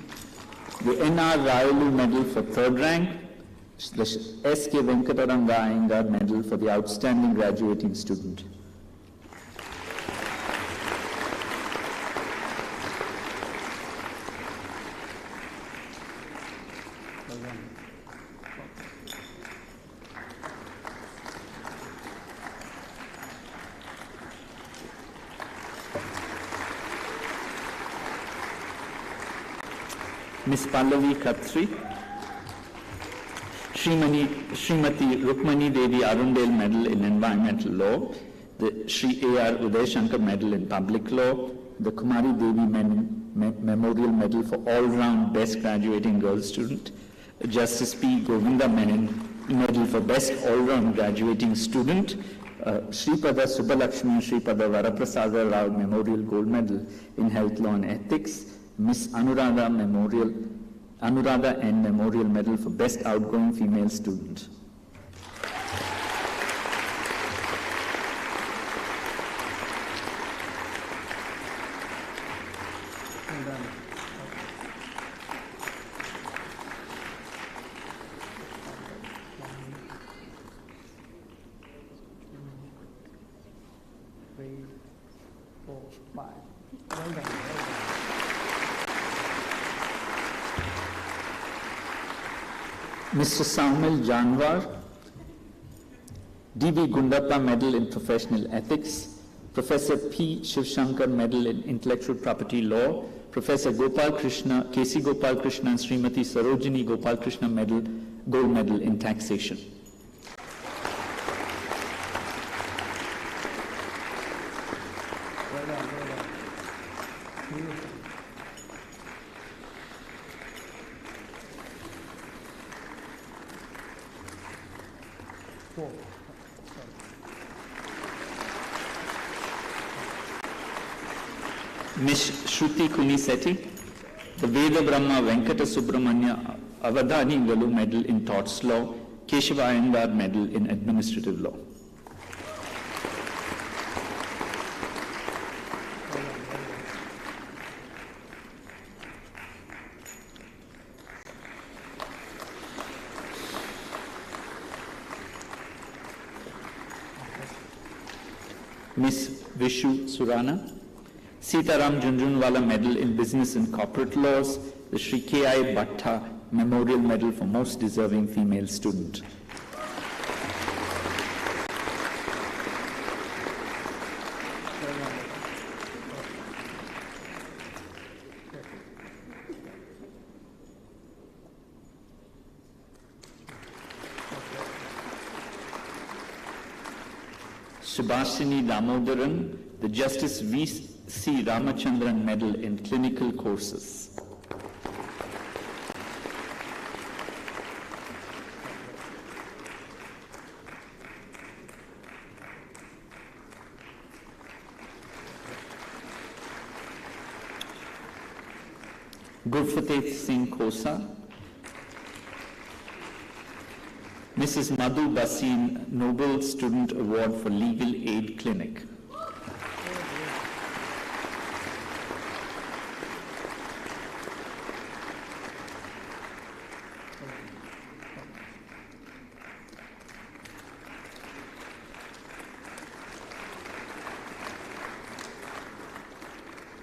the N.R. Rayalu Medal for third rank, the S.K. Venkataranga Iyengar Medal for the outstanding graduating student. Ms. Pallavi Khatri, Srimati Rukmani Devi Arundel Medal in Environmental Law, the Sri A.R. Uday Shankar Medal in Public Law, the Kumari Devi Memorial Medal for all-round Best Graduating Girl Student, Justice P. Govinda Menon Medal for Best All-Round Graduating Student, Sripada Subbalakshmi Sripada Varaprasada Rao Memorial Gold Medal in Health Law and Ethics, Miss Anuradha N. Memorial Medal for Best Outgoing Female Student. Mr. Saumil Janwar, D.V. Gundappa Medal in Professional Ethics, Professor P. Shivshankar Medal in Intellectual Property Law, Professor Gopal Krishna, K.C. Gopal Krishna and Srimati Sarojini Gopal Krishna Medal, Gold Medal in Taxation. Ms. Shruti Kunisetti, the Veda Brahma Venkata Subramanya Avadhani Galu Medal in Torts Law, Keshava Iyengar Medal in Administrative Law. Ms. Vishu Surana, Sitaram Junjunwala Medal in Business and Corporate Laws, the Sri K.I. Bhatta Memorial Medal for Most Deserving Female Student. Subhashini Damodaran, the Justice V.C. Ramachandran Medal in Clinical Courses. Gurfateh Singh Khosa, Mrs. Madhu Basin Noble Student Award for Legal Aid Clinic.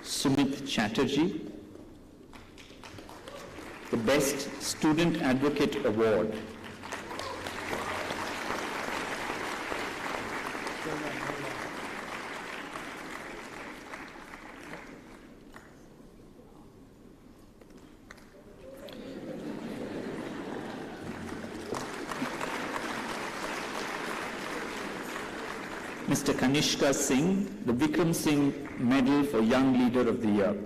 Sumit Chatterjee, the Best Student Advocate Award. Mr. Kanishka Singh, the Vikram Singh Medal for Young Leader of the Year.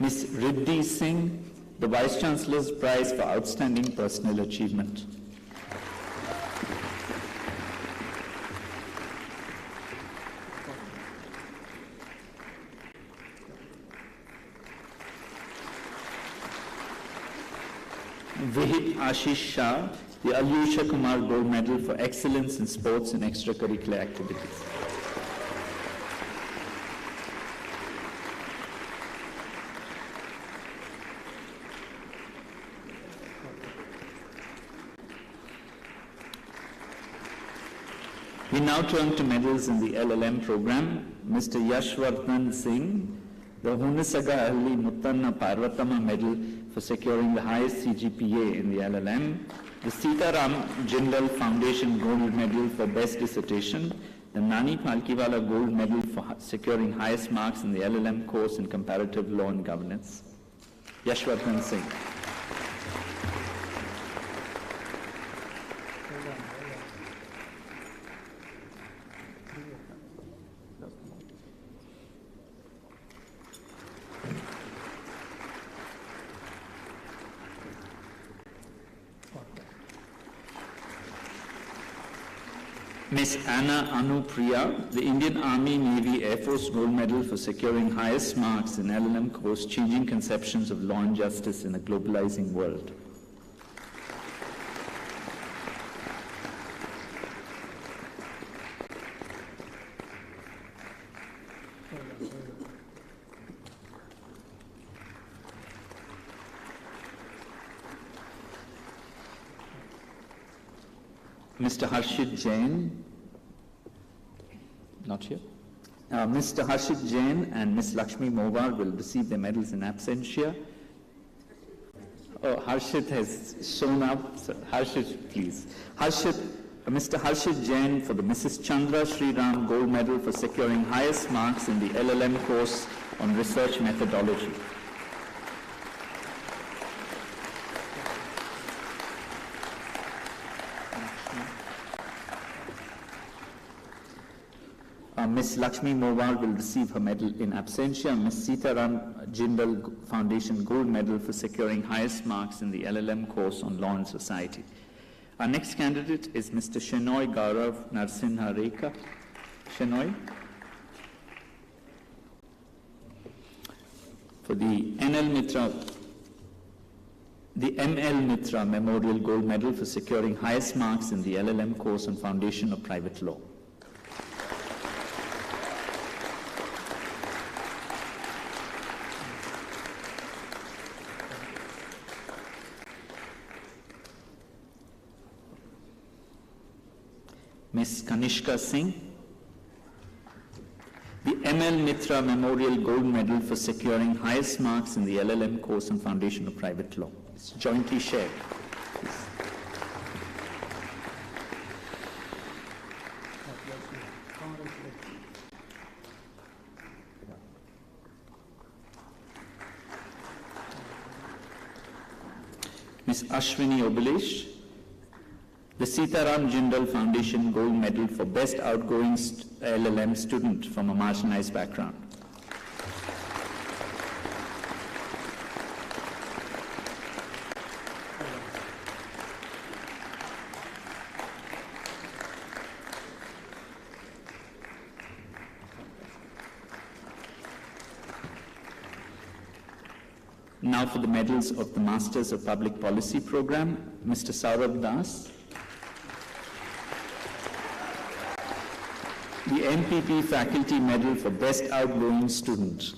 Ms. Riddhi Singh, the Vice Chancellor's Prize for Outstanding Personal Achievement. Vihit Ashish Shah, the Alyusha Kumar Gold Medal for Excellence in Sports and Extracurricular Activities. We now turn to medals in the LLM program. Mr. Yashwardhan Singh, the Hunasaga Alli Muttanna Parvatama Medal for securing the highest CGPA in the LLM. The Sitaram Jindal Foundation Gold Medal for Best Dissertation. The Nani Palkiwala Gold Medal for securing highest marks in the LLM course in Comparative Law and Governance. Yashwardhan Singh. Ms. Anna Anupriya, the Indian Army, Navy, Air Force Gold Medal for securing highest marks in LLM course, Changing Conceptions of Law and Justice in a Globalizing World. Mr. Harshit Jain, not here. Mr. Harshit Jain and Ms. Lakshmi Mowar will receive their medals in absentia. Oh, Harshit has shown up. So, Harshit, please. Mr. Harshit Jain for the Mrs. Chandra Sriram Gold Medal for securing highest marks in the LLM course on research methodology. Ms. Lakshmi Mowar will receive her medal in absentia. Ms. Sitaram Jindal Foundation Gold Medal for securing highest marks in the LLM course on Law and Society. Our next candidate is Mr. Shenoy Gaurav Narsinha Rekha. Shenoy. For the ML Mitra Memorial Gold Medal for securing highest marks in the LLM course on Foundation of Private Law. Ms. Kanishka Singh, the ML Mitra Memorial Gold Medal for securing highest marks in the LLM course on Foundation of Private Law. It's jointly shared. Please. Ms. Ashwini Obalesh, the Sitaram Jindal Foundation Gold Medal for Best Outgoing LLM Student from a marginalized background. Now for the medals of the Masters of Public Policy program, Mr. Saurabh Das. The MPP Faculty Medal for Best Outgoing Student.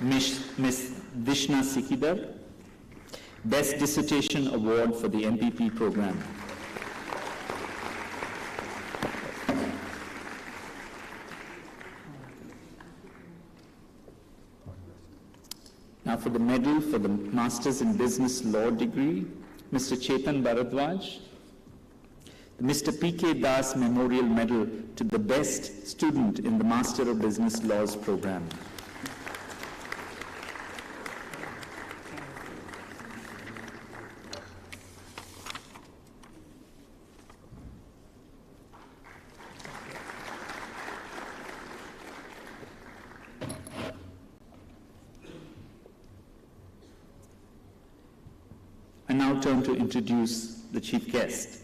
Ms. Vishna Sikidar, Best Dissertation Award for the MPP program. Now for the medal for the Masters in Business Law degree, Mr. Chetan Bharadwaj. The Mr. P.K. Das Memorial Medal to the best student in the Master of Business Laws program. I now turn to introduce the chief guest.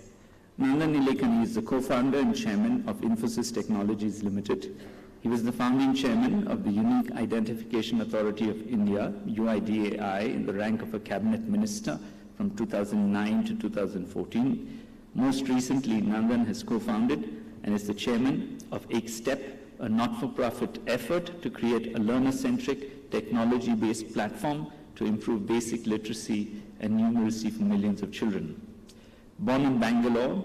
Nandan Nilekani is the co-founder and chairman of Infosys Technologies Limited. He was the founding chairman of the Unique Identification Authority of India, UIDAI, in the rank of a cabinet minister from 2009 to 2014. Most recently, Nandan has co-founded and is the chairman of EkStep, a not-for-profit effort to create a learner-centric, technology-based platform to improve basic literacy and numeracy for millions of children. Born in Bangalore,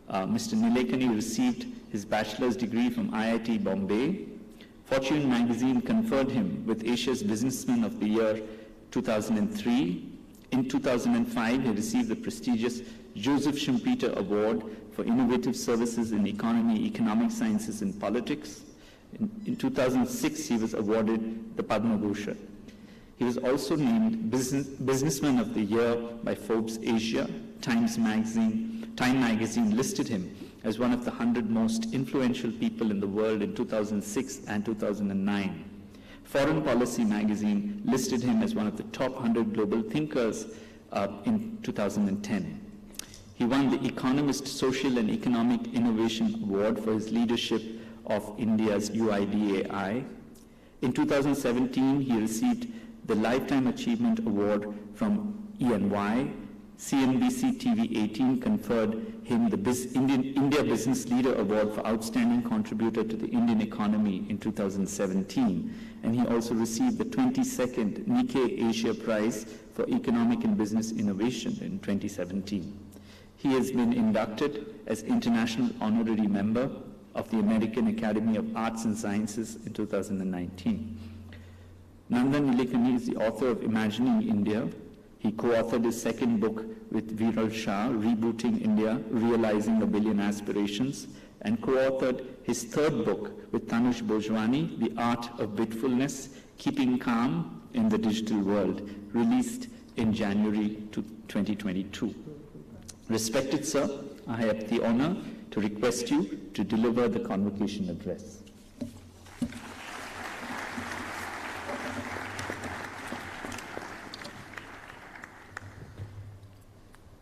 Mr. Nilekani received his bachelor's degree from IIT Bombay. Fortune magazine conferred him with Asia's Businessman of the Year 2003. In 2005, he received the prestigious Joseph Schumpeter Award for innovative services in economy, economic sciences, and politics. In 2006, he was awarded the Padma Bhushan. He was also named Businessman of the Year by Forbes Asia. Time magazine listed him as one of the 100 most influential people in the world in 2006 and 2009. Foreign Policy magazine listed him as one of the top 100 global thinkers in 2010. He won the Economist Social and Economic Innovation Award for his leadership of India's UIDAI. In 2017, he received the Lifetime Achievement Award from ENY. CNBC TV 18 conferred him the India Business Leader Award for Outstanding Contributor to the Indian Economy in 2017. And he also received the 22nd Nikkei Asia Prize for Economic and Business Innovation in 2017. He has been inducted as International Honorary Member of the American Academy of Arts and Sciences in 2019. Nandan Nilekani is the author of Imagining India. He co-authored his second book with Viral Shah, Rebooting India, Realizing a Billion Aspirations, and co-authored his third book with Tanush Bhojwani, The Art of Bitfulness, Keeping Calm in the Digital World, released in January 2022. Respected sir, I have the honor to request you to deliver the convocation address.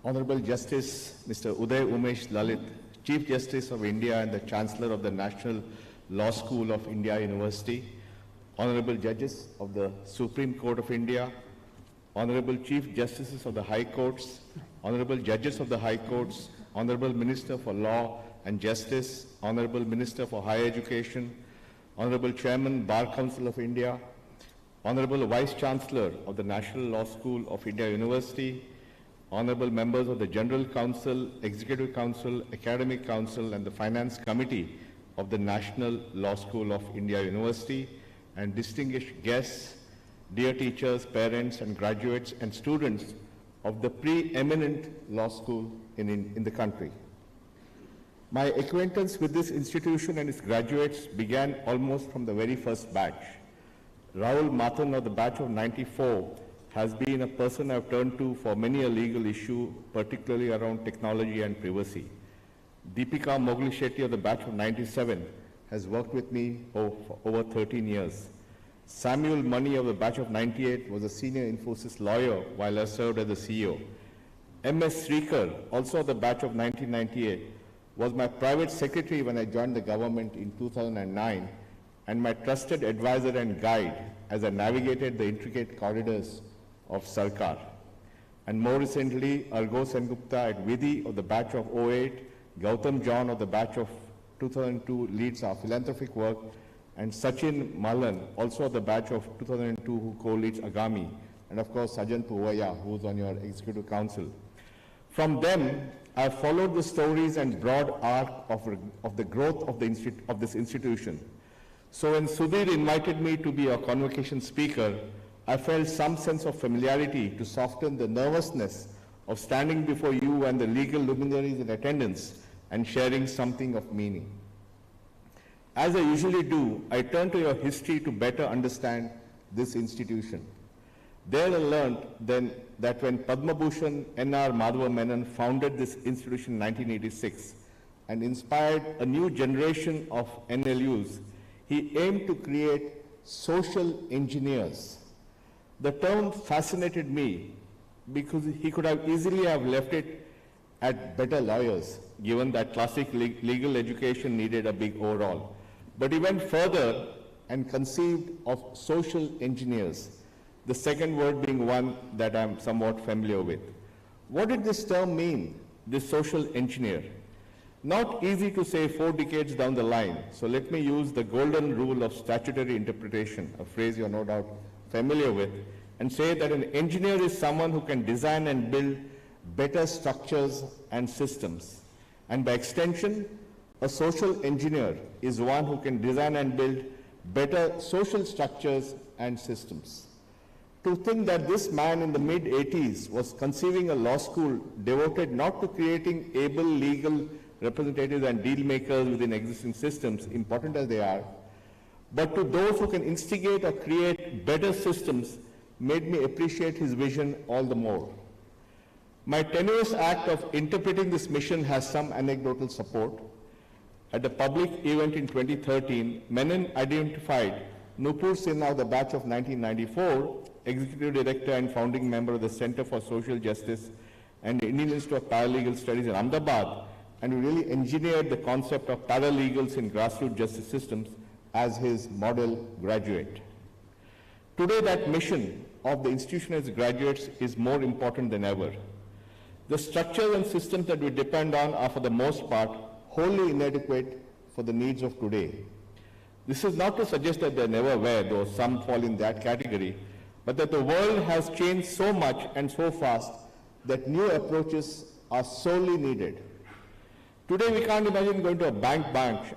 Honorable Justice Mr. Uday Umesh Lalit, Chief Justice of India and the Chancellor of the National Law School of India University, Honorable Judges of the Supreme Court of India, Honorable Chief Justices of the High Courts, Honorable Judges of the High Courts, Honorable Minister for Law and Justice, Honorable Minister for Higher Education, Honorable Chairman, Bar Council of India, Honorable Vice Chancellor of the National Law School of India University, Honorable members of the General Council, Executive Council, Academic Council, and the Finance Committee of the National Law School of India University, and distinguished guests, dear teachers, parents, and graduates and students of the preeminent law school in the country. My acquaintance with this institution and its graduates began almost from the very first batch. Rahul Mathan of the batch of 94 has been a person I've turned to for many a legal issue, particularly around technology and privacy. Deepika Moghli Shetty of the batch of 97 has worked with me for over 13 years. Samuel Money of the batch of 98 was a senior Infosys lawyer while I served as the CEO. M.S. Srikar, also of the batch of 1998, was my private secretary when I joined the government in 2009 and my trusted advisor and guide as I navigated the intricate corridors of Sarkar. And more recently, Argo Sengupta at Vidhi of the batch of 08, Gautam John of the batch of 2002 leads our philanthropic work, and Sachin Malan, also of the batch of 2002, who co-leads Agami, and of course Sajan Puvaya, who is on your executive council. From them, I followed the stories and broad arc of the growth of this institution. So when Sudhir invited me to be a convocation speaker, I felt some sense of familiarity to soften the nervousness of standing before you and the legal luminaries in attendance and sharing something of meaning. As I usually do, I turn to your history to better understand this institution. There I learned then that when Padma Bhushan N.R. Madhava Menon founded this institution in 1986 and inspired a new generation of NLUs, he aimed to create social engineers. The term fascinated me because he could have easily left it at better lawyers, given that classic legal education needed a big overhaul. But he went further and conceived of social engineers, the second word being one that I'm somewhat familiar with. What did this term mean, this social engineer? Not easy to say 4 decades down the line, so let me use the golden rule of statutory interpretation, a phrase you're no doubt familiar with, and say that an engineer is someone who can design and build better structures and systems. And by extension, a social engineer is one who can design and build better social structures and systems. To think that this man in the mid-80s was conceiving a law school devoted not to creating able legal representatives and deal makers within existing systems, important as they are, but to those who can instigate or create better systems, made me appreciate his vision all the more. My tenuous act of interpreting this mission has some anecdotal support. At a public event in 2013, Menon identified Nupur Sinha of the batch of 1994, Executive Director and founding member of the Center for Social Justice and the Indian Institute of Paralegal Studies in Ahmedabad, and who really engineered the concept of paralegals in grassroots justice systems as his model graduate. Today, that mission of the institution as graduates is more important than ever. The structures and systems that we depend on are, for the most part, wholly inadequate for the needs of today. This is not to suggest that they never were, though some fall in that category, but that the world has changed so much and so fast that new approaches are sorely needed. Today, we can't imagine going to a bank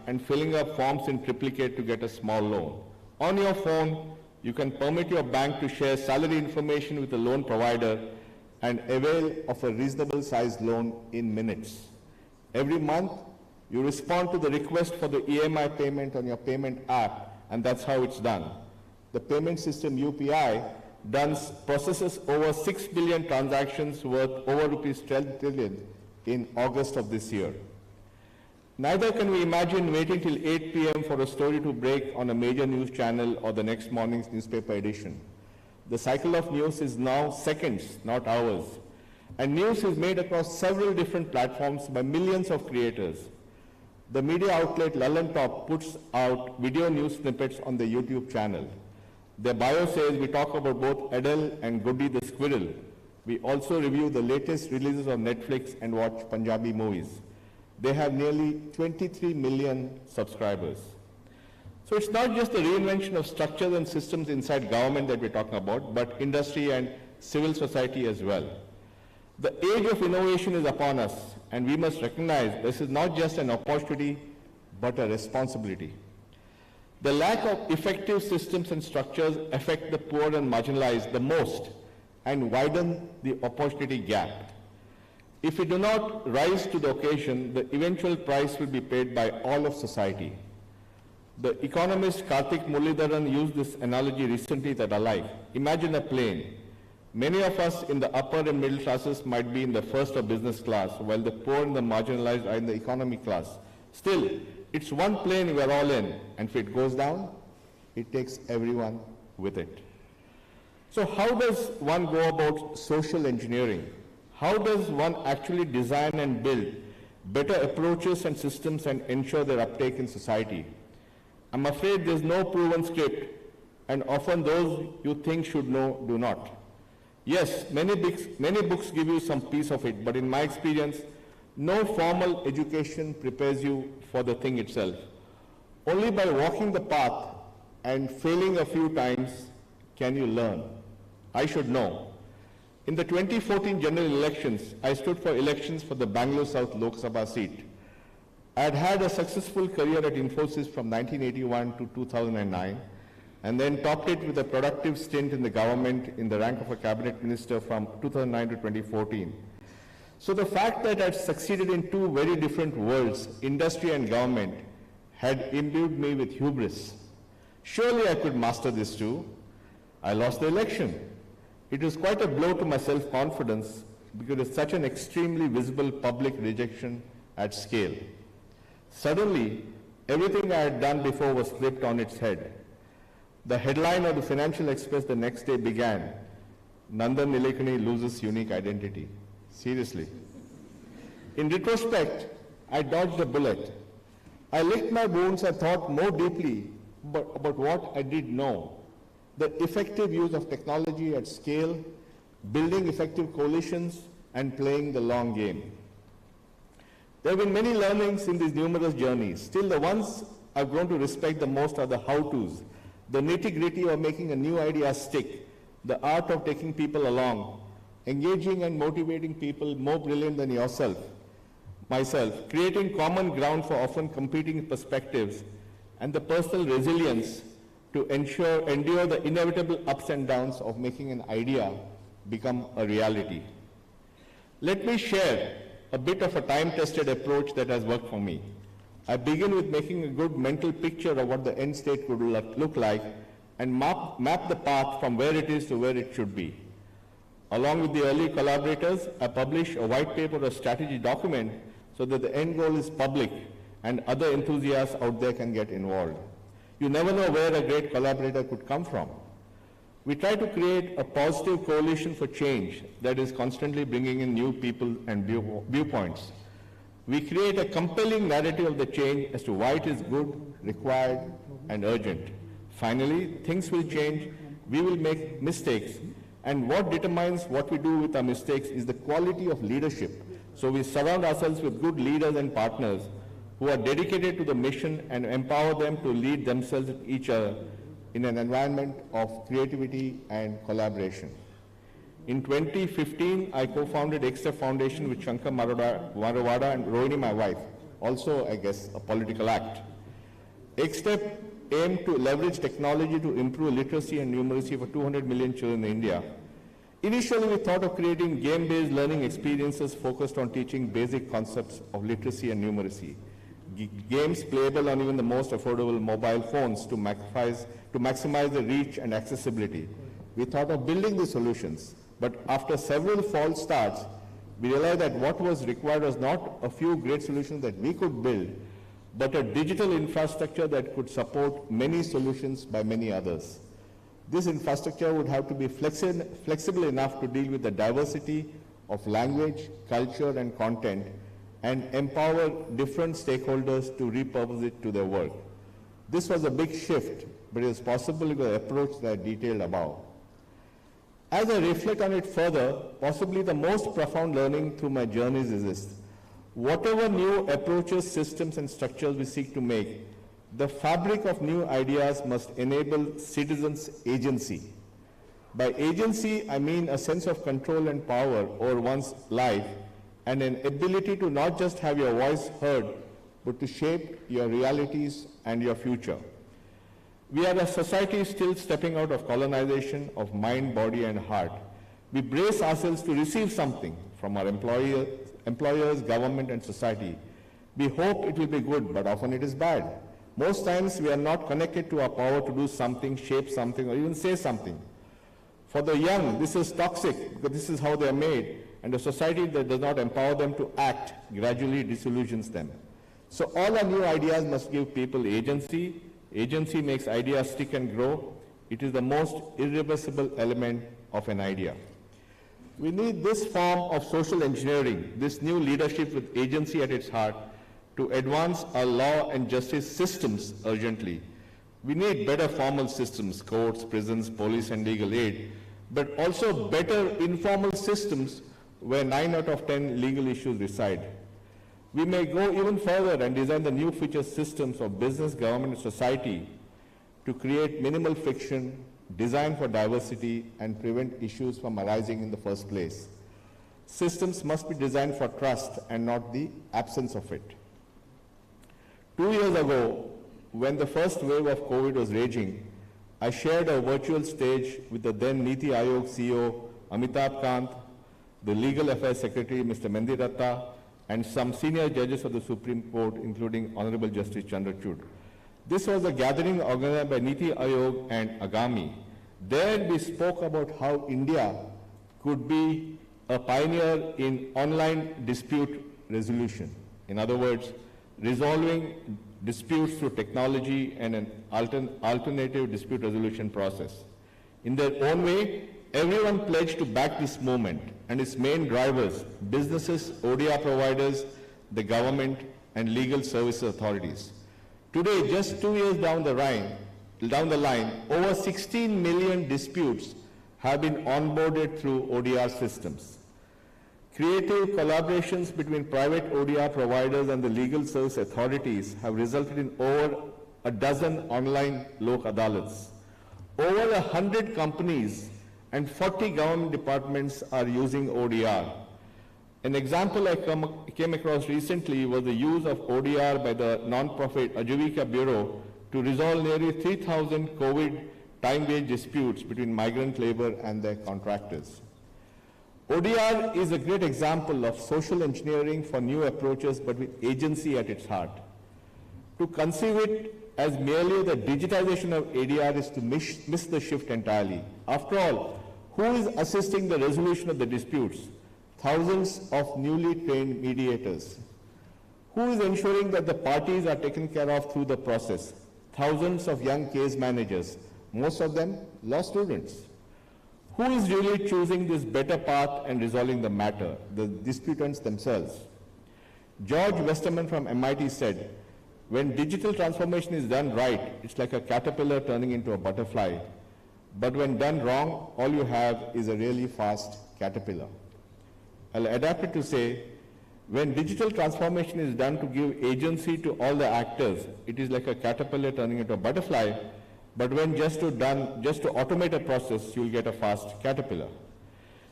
and filling up forms in triplicate to get a small loan. On your phone, you can permit your bank to share salary information with the loan provider and avail of a reasonable sized loan in minutes. Every month, you respond to the request for the EMI payment on your payment app, and that's how it's done. The payment system UPI processes over 6 billion transactions worth over rupees 12 trillion in August of this year. Neither can we imagine waiting till 8 p.m. for a story to break on a major news channel or the next morning's newspaper edition. The cycle of news is now seconds, not hours. And news is made across several different platforms by millions of creators. The media outlet Lallantop puts out video news snippets on the YouTube channel. Their bio says we talk about both Adele and Goody the Squirrel. We also review the latest releases on Netflix and watch Punjabi movies. They have nearly 23 million subscribers. So it's not just the reinvention of structures and systems inside government that we're talking about, but industry and civil society as well. The age of innovation is upon us, and we must recognize this is not just an opportunity, but a responsibility. The lack of effective systems and structures affect the poor and marginalized the most and widen the opportunity gap. If we do not rise to the occasion, the eventual price will be paid by all of society. The economist Karthik Muralidharan used this analogy recently that I like. Imagine a plane. Many of us in the upper and middle classes might be in the first or business class, while the poor and the marginalized are in the economy class. Still, it's one plane we're all in, and if it goes down, it takes everyone with it. So how does one go about social engineering? How does one actually design and build better approaches and systems and ensure their uptake in society? I'm afraid there's no proven script, and often those you think should know do not. Yes, many books give you some piece of it, but in my experience, no formal education prepares you for the thing itself. Only by walking the path and failing a few times can you learn. I should know. In the 2014 general elections, I stood for elections for the Bangalore South Lok Sabha seat. I had had a successful career at Infosys from 1981 to 2009, and then topped it with a productive stint in the government in the rank of a cabinet minister from 2009 to 2014. So the fact that I had succeeded in two very different worlds, industry and government, had imbued me with hubris. Surely I could master this too. I lost the election. It was quite a blow to my self-confidence because it's such an extremely visible public rejection at scale. Suddenly, everything I had done before was flipped on its head. The headline of the Financial Express the next day began, Nandan Nilekani loses unique identity. Seriously. In retrospect, I dodged a bullet. I licked my wounds and thought more deeply about what I did know. The effective use of technology at scale, building effective coalitions, and playing the long game. There have been many learnings in these numerous journeys. Still, the ones I've grown to respect the most are the how-tos, the nitty-gritty of making a new idea stick, the art of taking people along, engaging and motivating people more brilliant than myself, creating common ground for often competing perspectives, and the personal resilience to endure the inevitable ups and downs of making an idea become a reality. Let me share a bit of a time-tested approach that has worked for me. I begin with making a good mental picture of what the end state could look like and map the path from where it is to where it should be. Along with the early collaborators, I publish a white paper or strategy document so that the end goal is public and other enthusiasts out there can get involved. You never know where a great collaborator could come from. We try to create a positive coalition for change that is constantly bringing in new people and viewpoints. We create a compelling narrative of the change as to why it is good, required, and urgent. Finally, things will change, we will make mistakes, and what determines what we do with our mistakes is the quality of leadership. So we surround ourselves with good leaders and partners who are dedicated to the mission and empower them to lead themselves and each other in an environment of creativity and collaboration. In 2015, I co-founded XTEP Foundation with Shankar Maravada and Rohini, my wife, also, I guess, a political act. XTEP aimed to leverage technology to improve literacy and numeracy for 200 million children in India. Initially, we thought of creating game-based learning experiences focused on teaching basic concepts of literacy and numeracy. Games playable on even the most affordable mobile phones to maximize the reach and accessibility. We thought of building the solutions, but after several false starts, we realized that what was required was not a few great solutions that we could build, but a digital infrastructure that could support many solutions by many others. This infrastructure would have to be flexible enough to deal with the diversity of language, culture, and content, and empower different stakeholders to repurpose it to their work. This was a big shift, but it is possible with the approach that I detailed above. As I reflect on it further, possibly the most profound learning through my journeys is this. Whatever new approaches, systems, and structures we seek to make, the fabric of new ideas must enable citizens' agency. By agency, I mean a sense of control and power over one's life and an ability to not just have your voice heard, but to shape your realities and your future. We are a society still stepping out of colonization of mind, body, and heart. We brace ourselves to receive something from our employers, government, and society. We hope it will be good, but often it is bad. Most times we are not connected to our power to do something, shape something, or even say something. For the young, this is toxic because this is how they are made, and a society that does not empower them to act gradually disillusions them. So all our new ideas must give people agency. Agency makes ideas stick and grow. It is the most irreversible element of an idea. We need this form of social engineering, this new leadership with agency at its heart, to advance our law and justice systems urgently. We need better formal systems, courts, prisons, police, and legal aid, but also better informal systems where 9 out of 10 legal issues reside. We may go even further and design the new future systems of business, government, and society to create minimal friction, design for diversity, and prevent issues from arising in the first place. Systems must be designed for trust and not the absence of it. 2 years ago, when the first wave of COVID was raging, I shared a virtual stage with the then Niti Aayog CEO Amitabh Kant, the Legal Affairs Secretary Mr. Mendiratta, and some senior judges of the Supreme Court, including Honorable Justice Chandrachud. This was a gathering organized by Niti Aayog and Agami. There we spoke about how India could be a pioneer in online dispute resolution. In other words, resolving disputes through technology and an alternative dispute resolution process. In their own way, everyone pledged to back this movement, and its main drivers, businesses, ODR providers, the government, and legal services authorities. Today, just 2 years down the line, over 16 million disputes have been onboarded through ODR systems. Creative collaborations between private ODR providers and the legal service authorities have resulted in over a dozen online Lok Adalats. Over 100 companies and 40 government departments are using ODR. An example I came across recently was the use of ODR by the non-profit Ajivika Bureau to resolve nearly 3,000 COVID time-based disputes between migrant labor and their contractors. ODR is a great example of social engineering for new approaches, but with agency at its heart. To conceive it as merely the digitization of ADR is to miss the shift entirely. After all, who is assisting the resolution of the disputes? Thousands of newly trained mediators. Who is ensuring that the parties are taken care of through the process? Thousands of young case managers, most of them law students. Who is really choosing this better path and resolving the matter? The disputants themselves. George Westerman from MIT said, when digital transformation is done right, it's like a caterpillar turning into a butterfly. But when done wrong, all you have is a really fast caterpillar. I'll adapt it to say, when digital transformation is done to give agency to all the actors, it is like a caterpillar turning into a butterfly. But when just to automate a process, you'll get a fast caterpillar.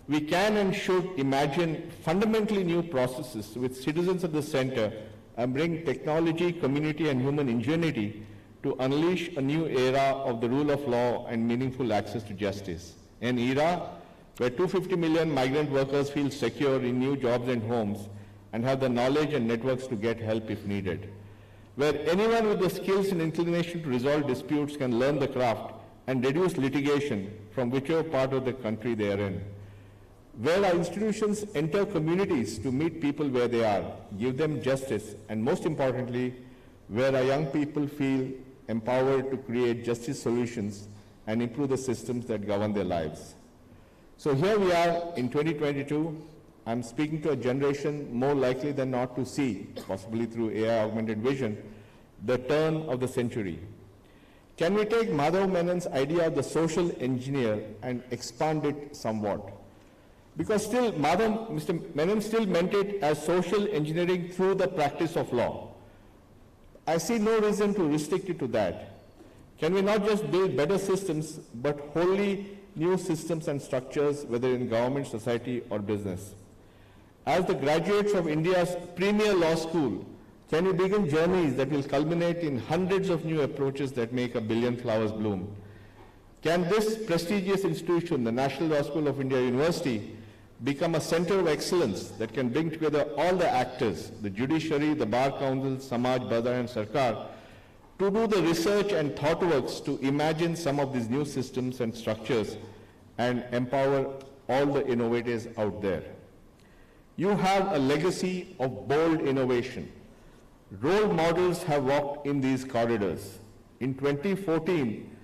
We can and should imagine fundamentally new processes with citizens at the center and bring technology, community, and human ingenuity to unleash a new era of the rule of law and meaningful access to justice. An era where 250 million migrant workers feel secure in new jobs and homes and have the knowledge and networks to get help if needed. Where anyone with the skills and inclination to resolve disputes can learn the craft and reduce litigation from whichever part of the country they are in. Where our institutions enter communities to meet people where they are, give them justice, and most importantly, where our young people feel empowered to create justice solutions and improve the systems that govern their lives. So here we are in 2022. I'm speaking to a generation more likely than not to see, possibly through AI augmented vision, the turn of the century. Can we take Madhav Menon's idea of the social engineer and expand it somewhat? Because still, Mr. Menon still meant it as social engineering through the practice of law. I see no reason to restrict it to that. Can we not just build better systems, but wholly new systems and structures, whether in government, society, or business? As the graduates of India's premier law school, Can we begin journeys that will culminate in hundreds of new approaches that make a billion flowers bloom? Can this prestigious institution, the National Law School of India University, become a center of excellence that can bring together all the actors, the judiciary, the bar council, Samaj, Badar and Sarkar, to do the research and thought works to imagine some of these new systems and structures and empower all the innovators out there? You have a legacy of bold innovation. Role models have walked in these corridors. In 2014,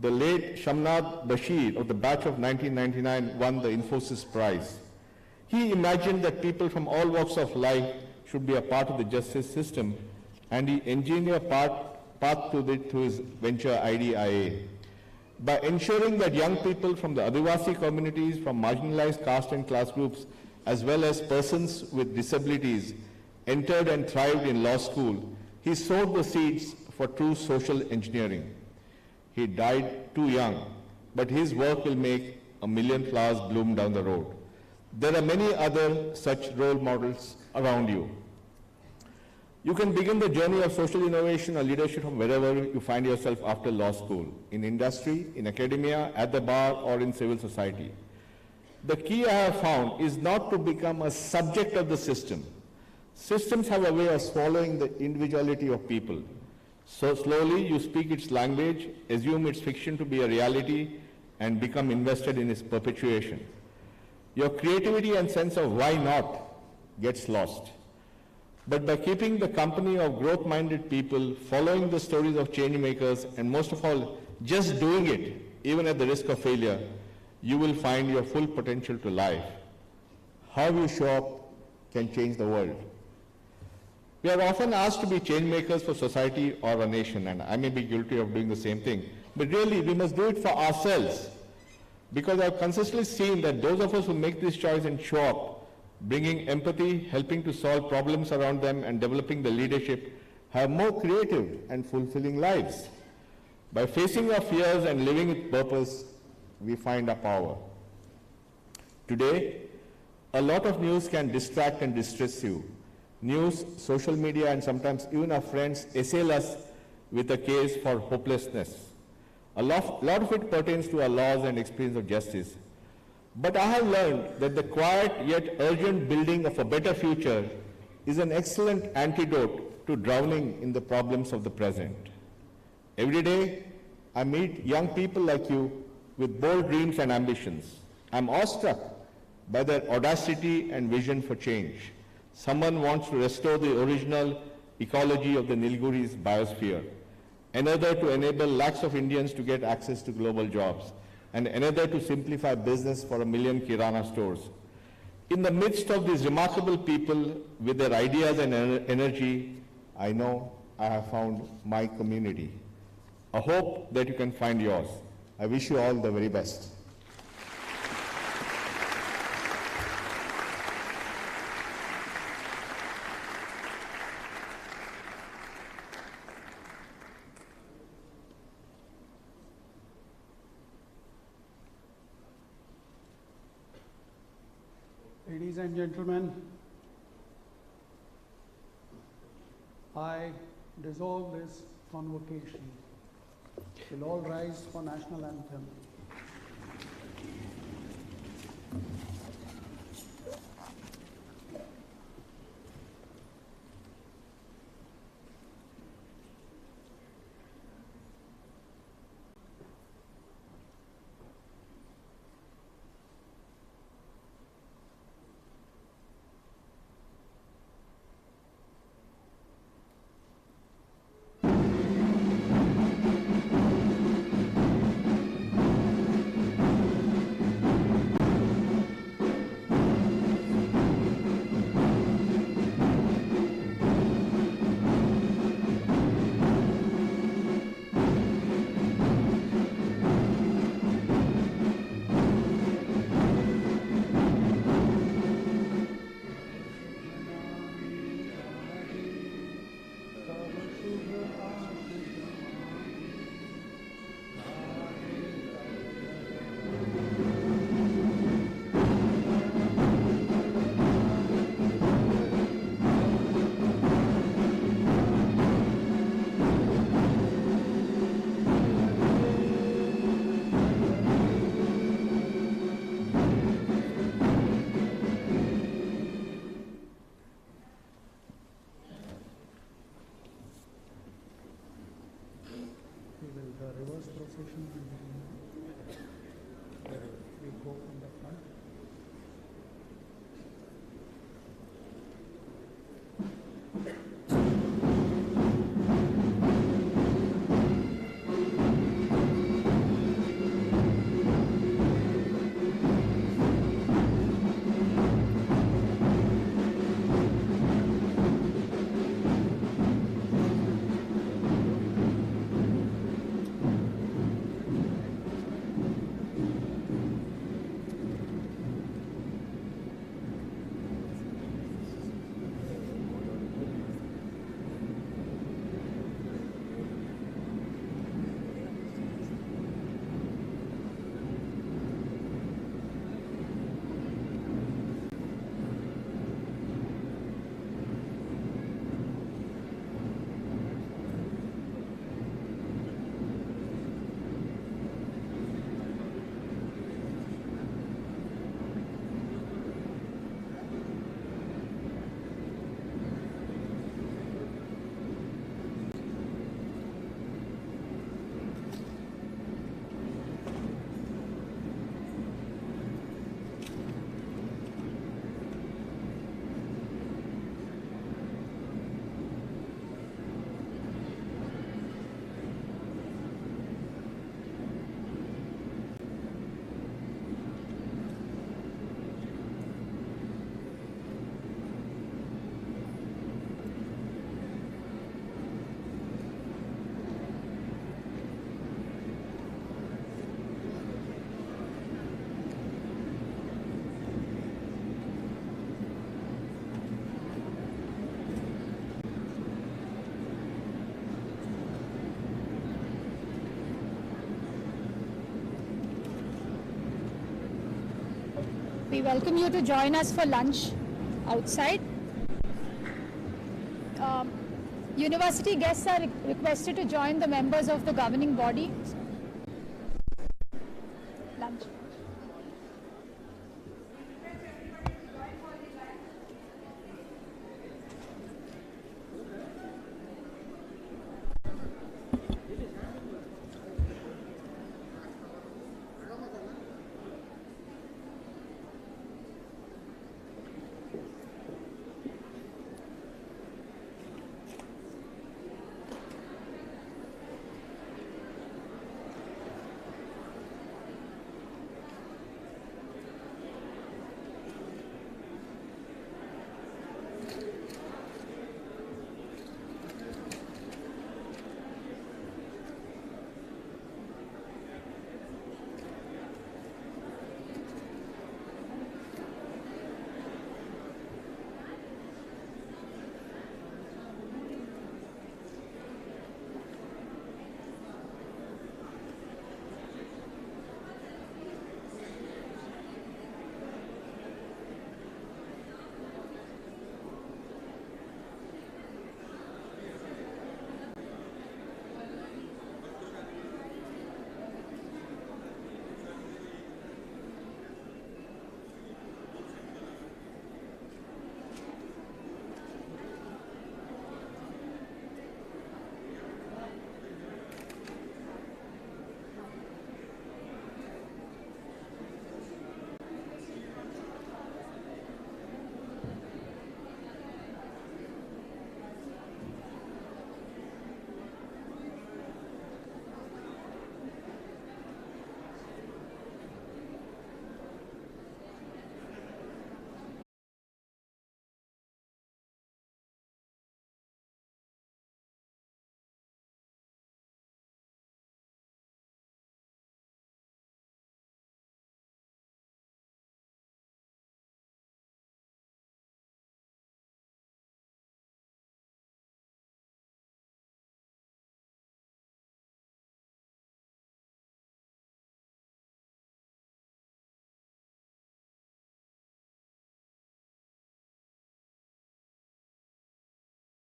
the late Shamnad Bashir of the batch of 1999 won the Infosys Prize. He imagined that people from all walks of life should be a part of the justice system, and he engineered a path to it through his venture IDIA. By ensuring that young people from the Adivasi communities, from marginalized caste and class groups, as well as persons with disabilities, entered and thrived in law school, he sowed the seeds for true social engineering. He died too young, but his work will make a million flowers bloom down the road. There are many other such role models around you. You can begin the journey of social innovation or leadership from wherever you find yourself after law school, in industry, in academia, at the bar, or in civil society. The key I have found is not to become a subject of the system. Systems have a way of swallowing the individuality of people. So slowly you speak its language, assume its fiction to be a reality, and become invested in its perpetuation. Your creativity and sense of why not gets lost. But by keeping the company of growth-minded people, following the stories of change makers, and most of all, just doing it, even at the risk of failure, you will find your full potential to life. How you show up can change the world. We are often asked to be change makers for society or a nation, and I may be guilty of doing the same thing. But really, we must do it for ourselves, because I've consistently seen that those of us who make this choice and show up, bringing empathy, helping to solve problems around them, and developing the leadership, have more creative and fulfilling lives. By facing our fears and living with purpose, we find our power. Today, a lot of news can distract and distress you. News, social media, and sometimes even our friends assail us with a case for hopelessness. A lot of it pertains to our laws and experience of justice. But I have learned that the quiet yet urgent building of a better future is an excellent antidote to drowning in the problems of the present. Every day, I meet young people like you with bold dreams and ambitions. I'm awestruck by their audacity and vision for change. Someone wants to restore the original ecology of the Nilgiri's biosphere, another to enable lakhs of Indians to get access to global jobs, and another to simplify business for 1 million Kirana stores. In the midst of these remarkable people with their ideas and energy, I know I have found my community. I hope that you can find yours. I wish you all the very best. Ladies and gentlemen, I dissolve this convocation. We'll all rise for national anthem. We welcome you to join us for lunch outside. University guests are requested to join the members of the governing body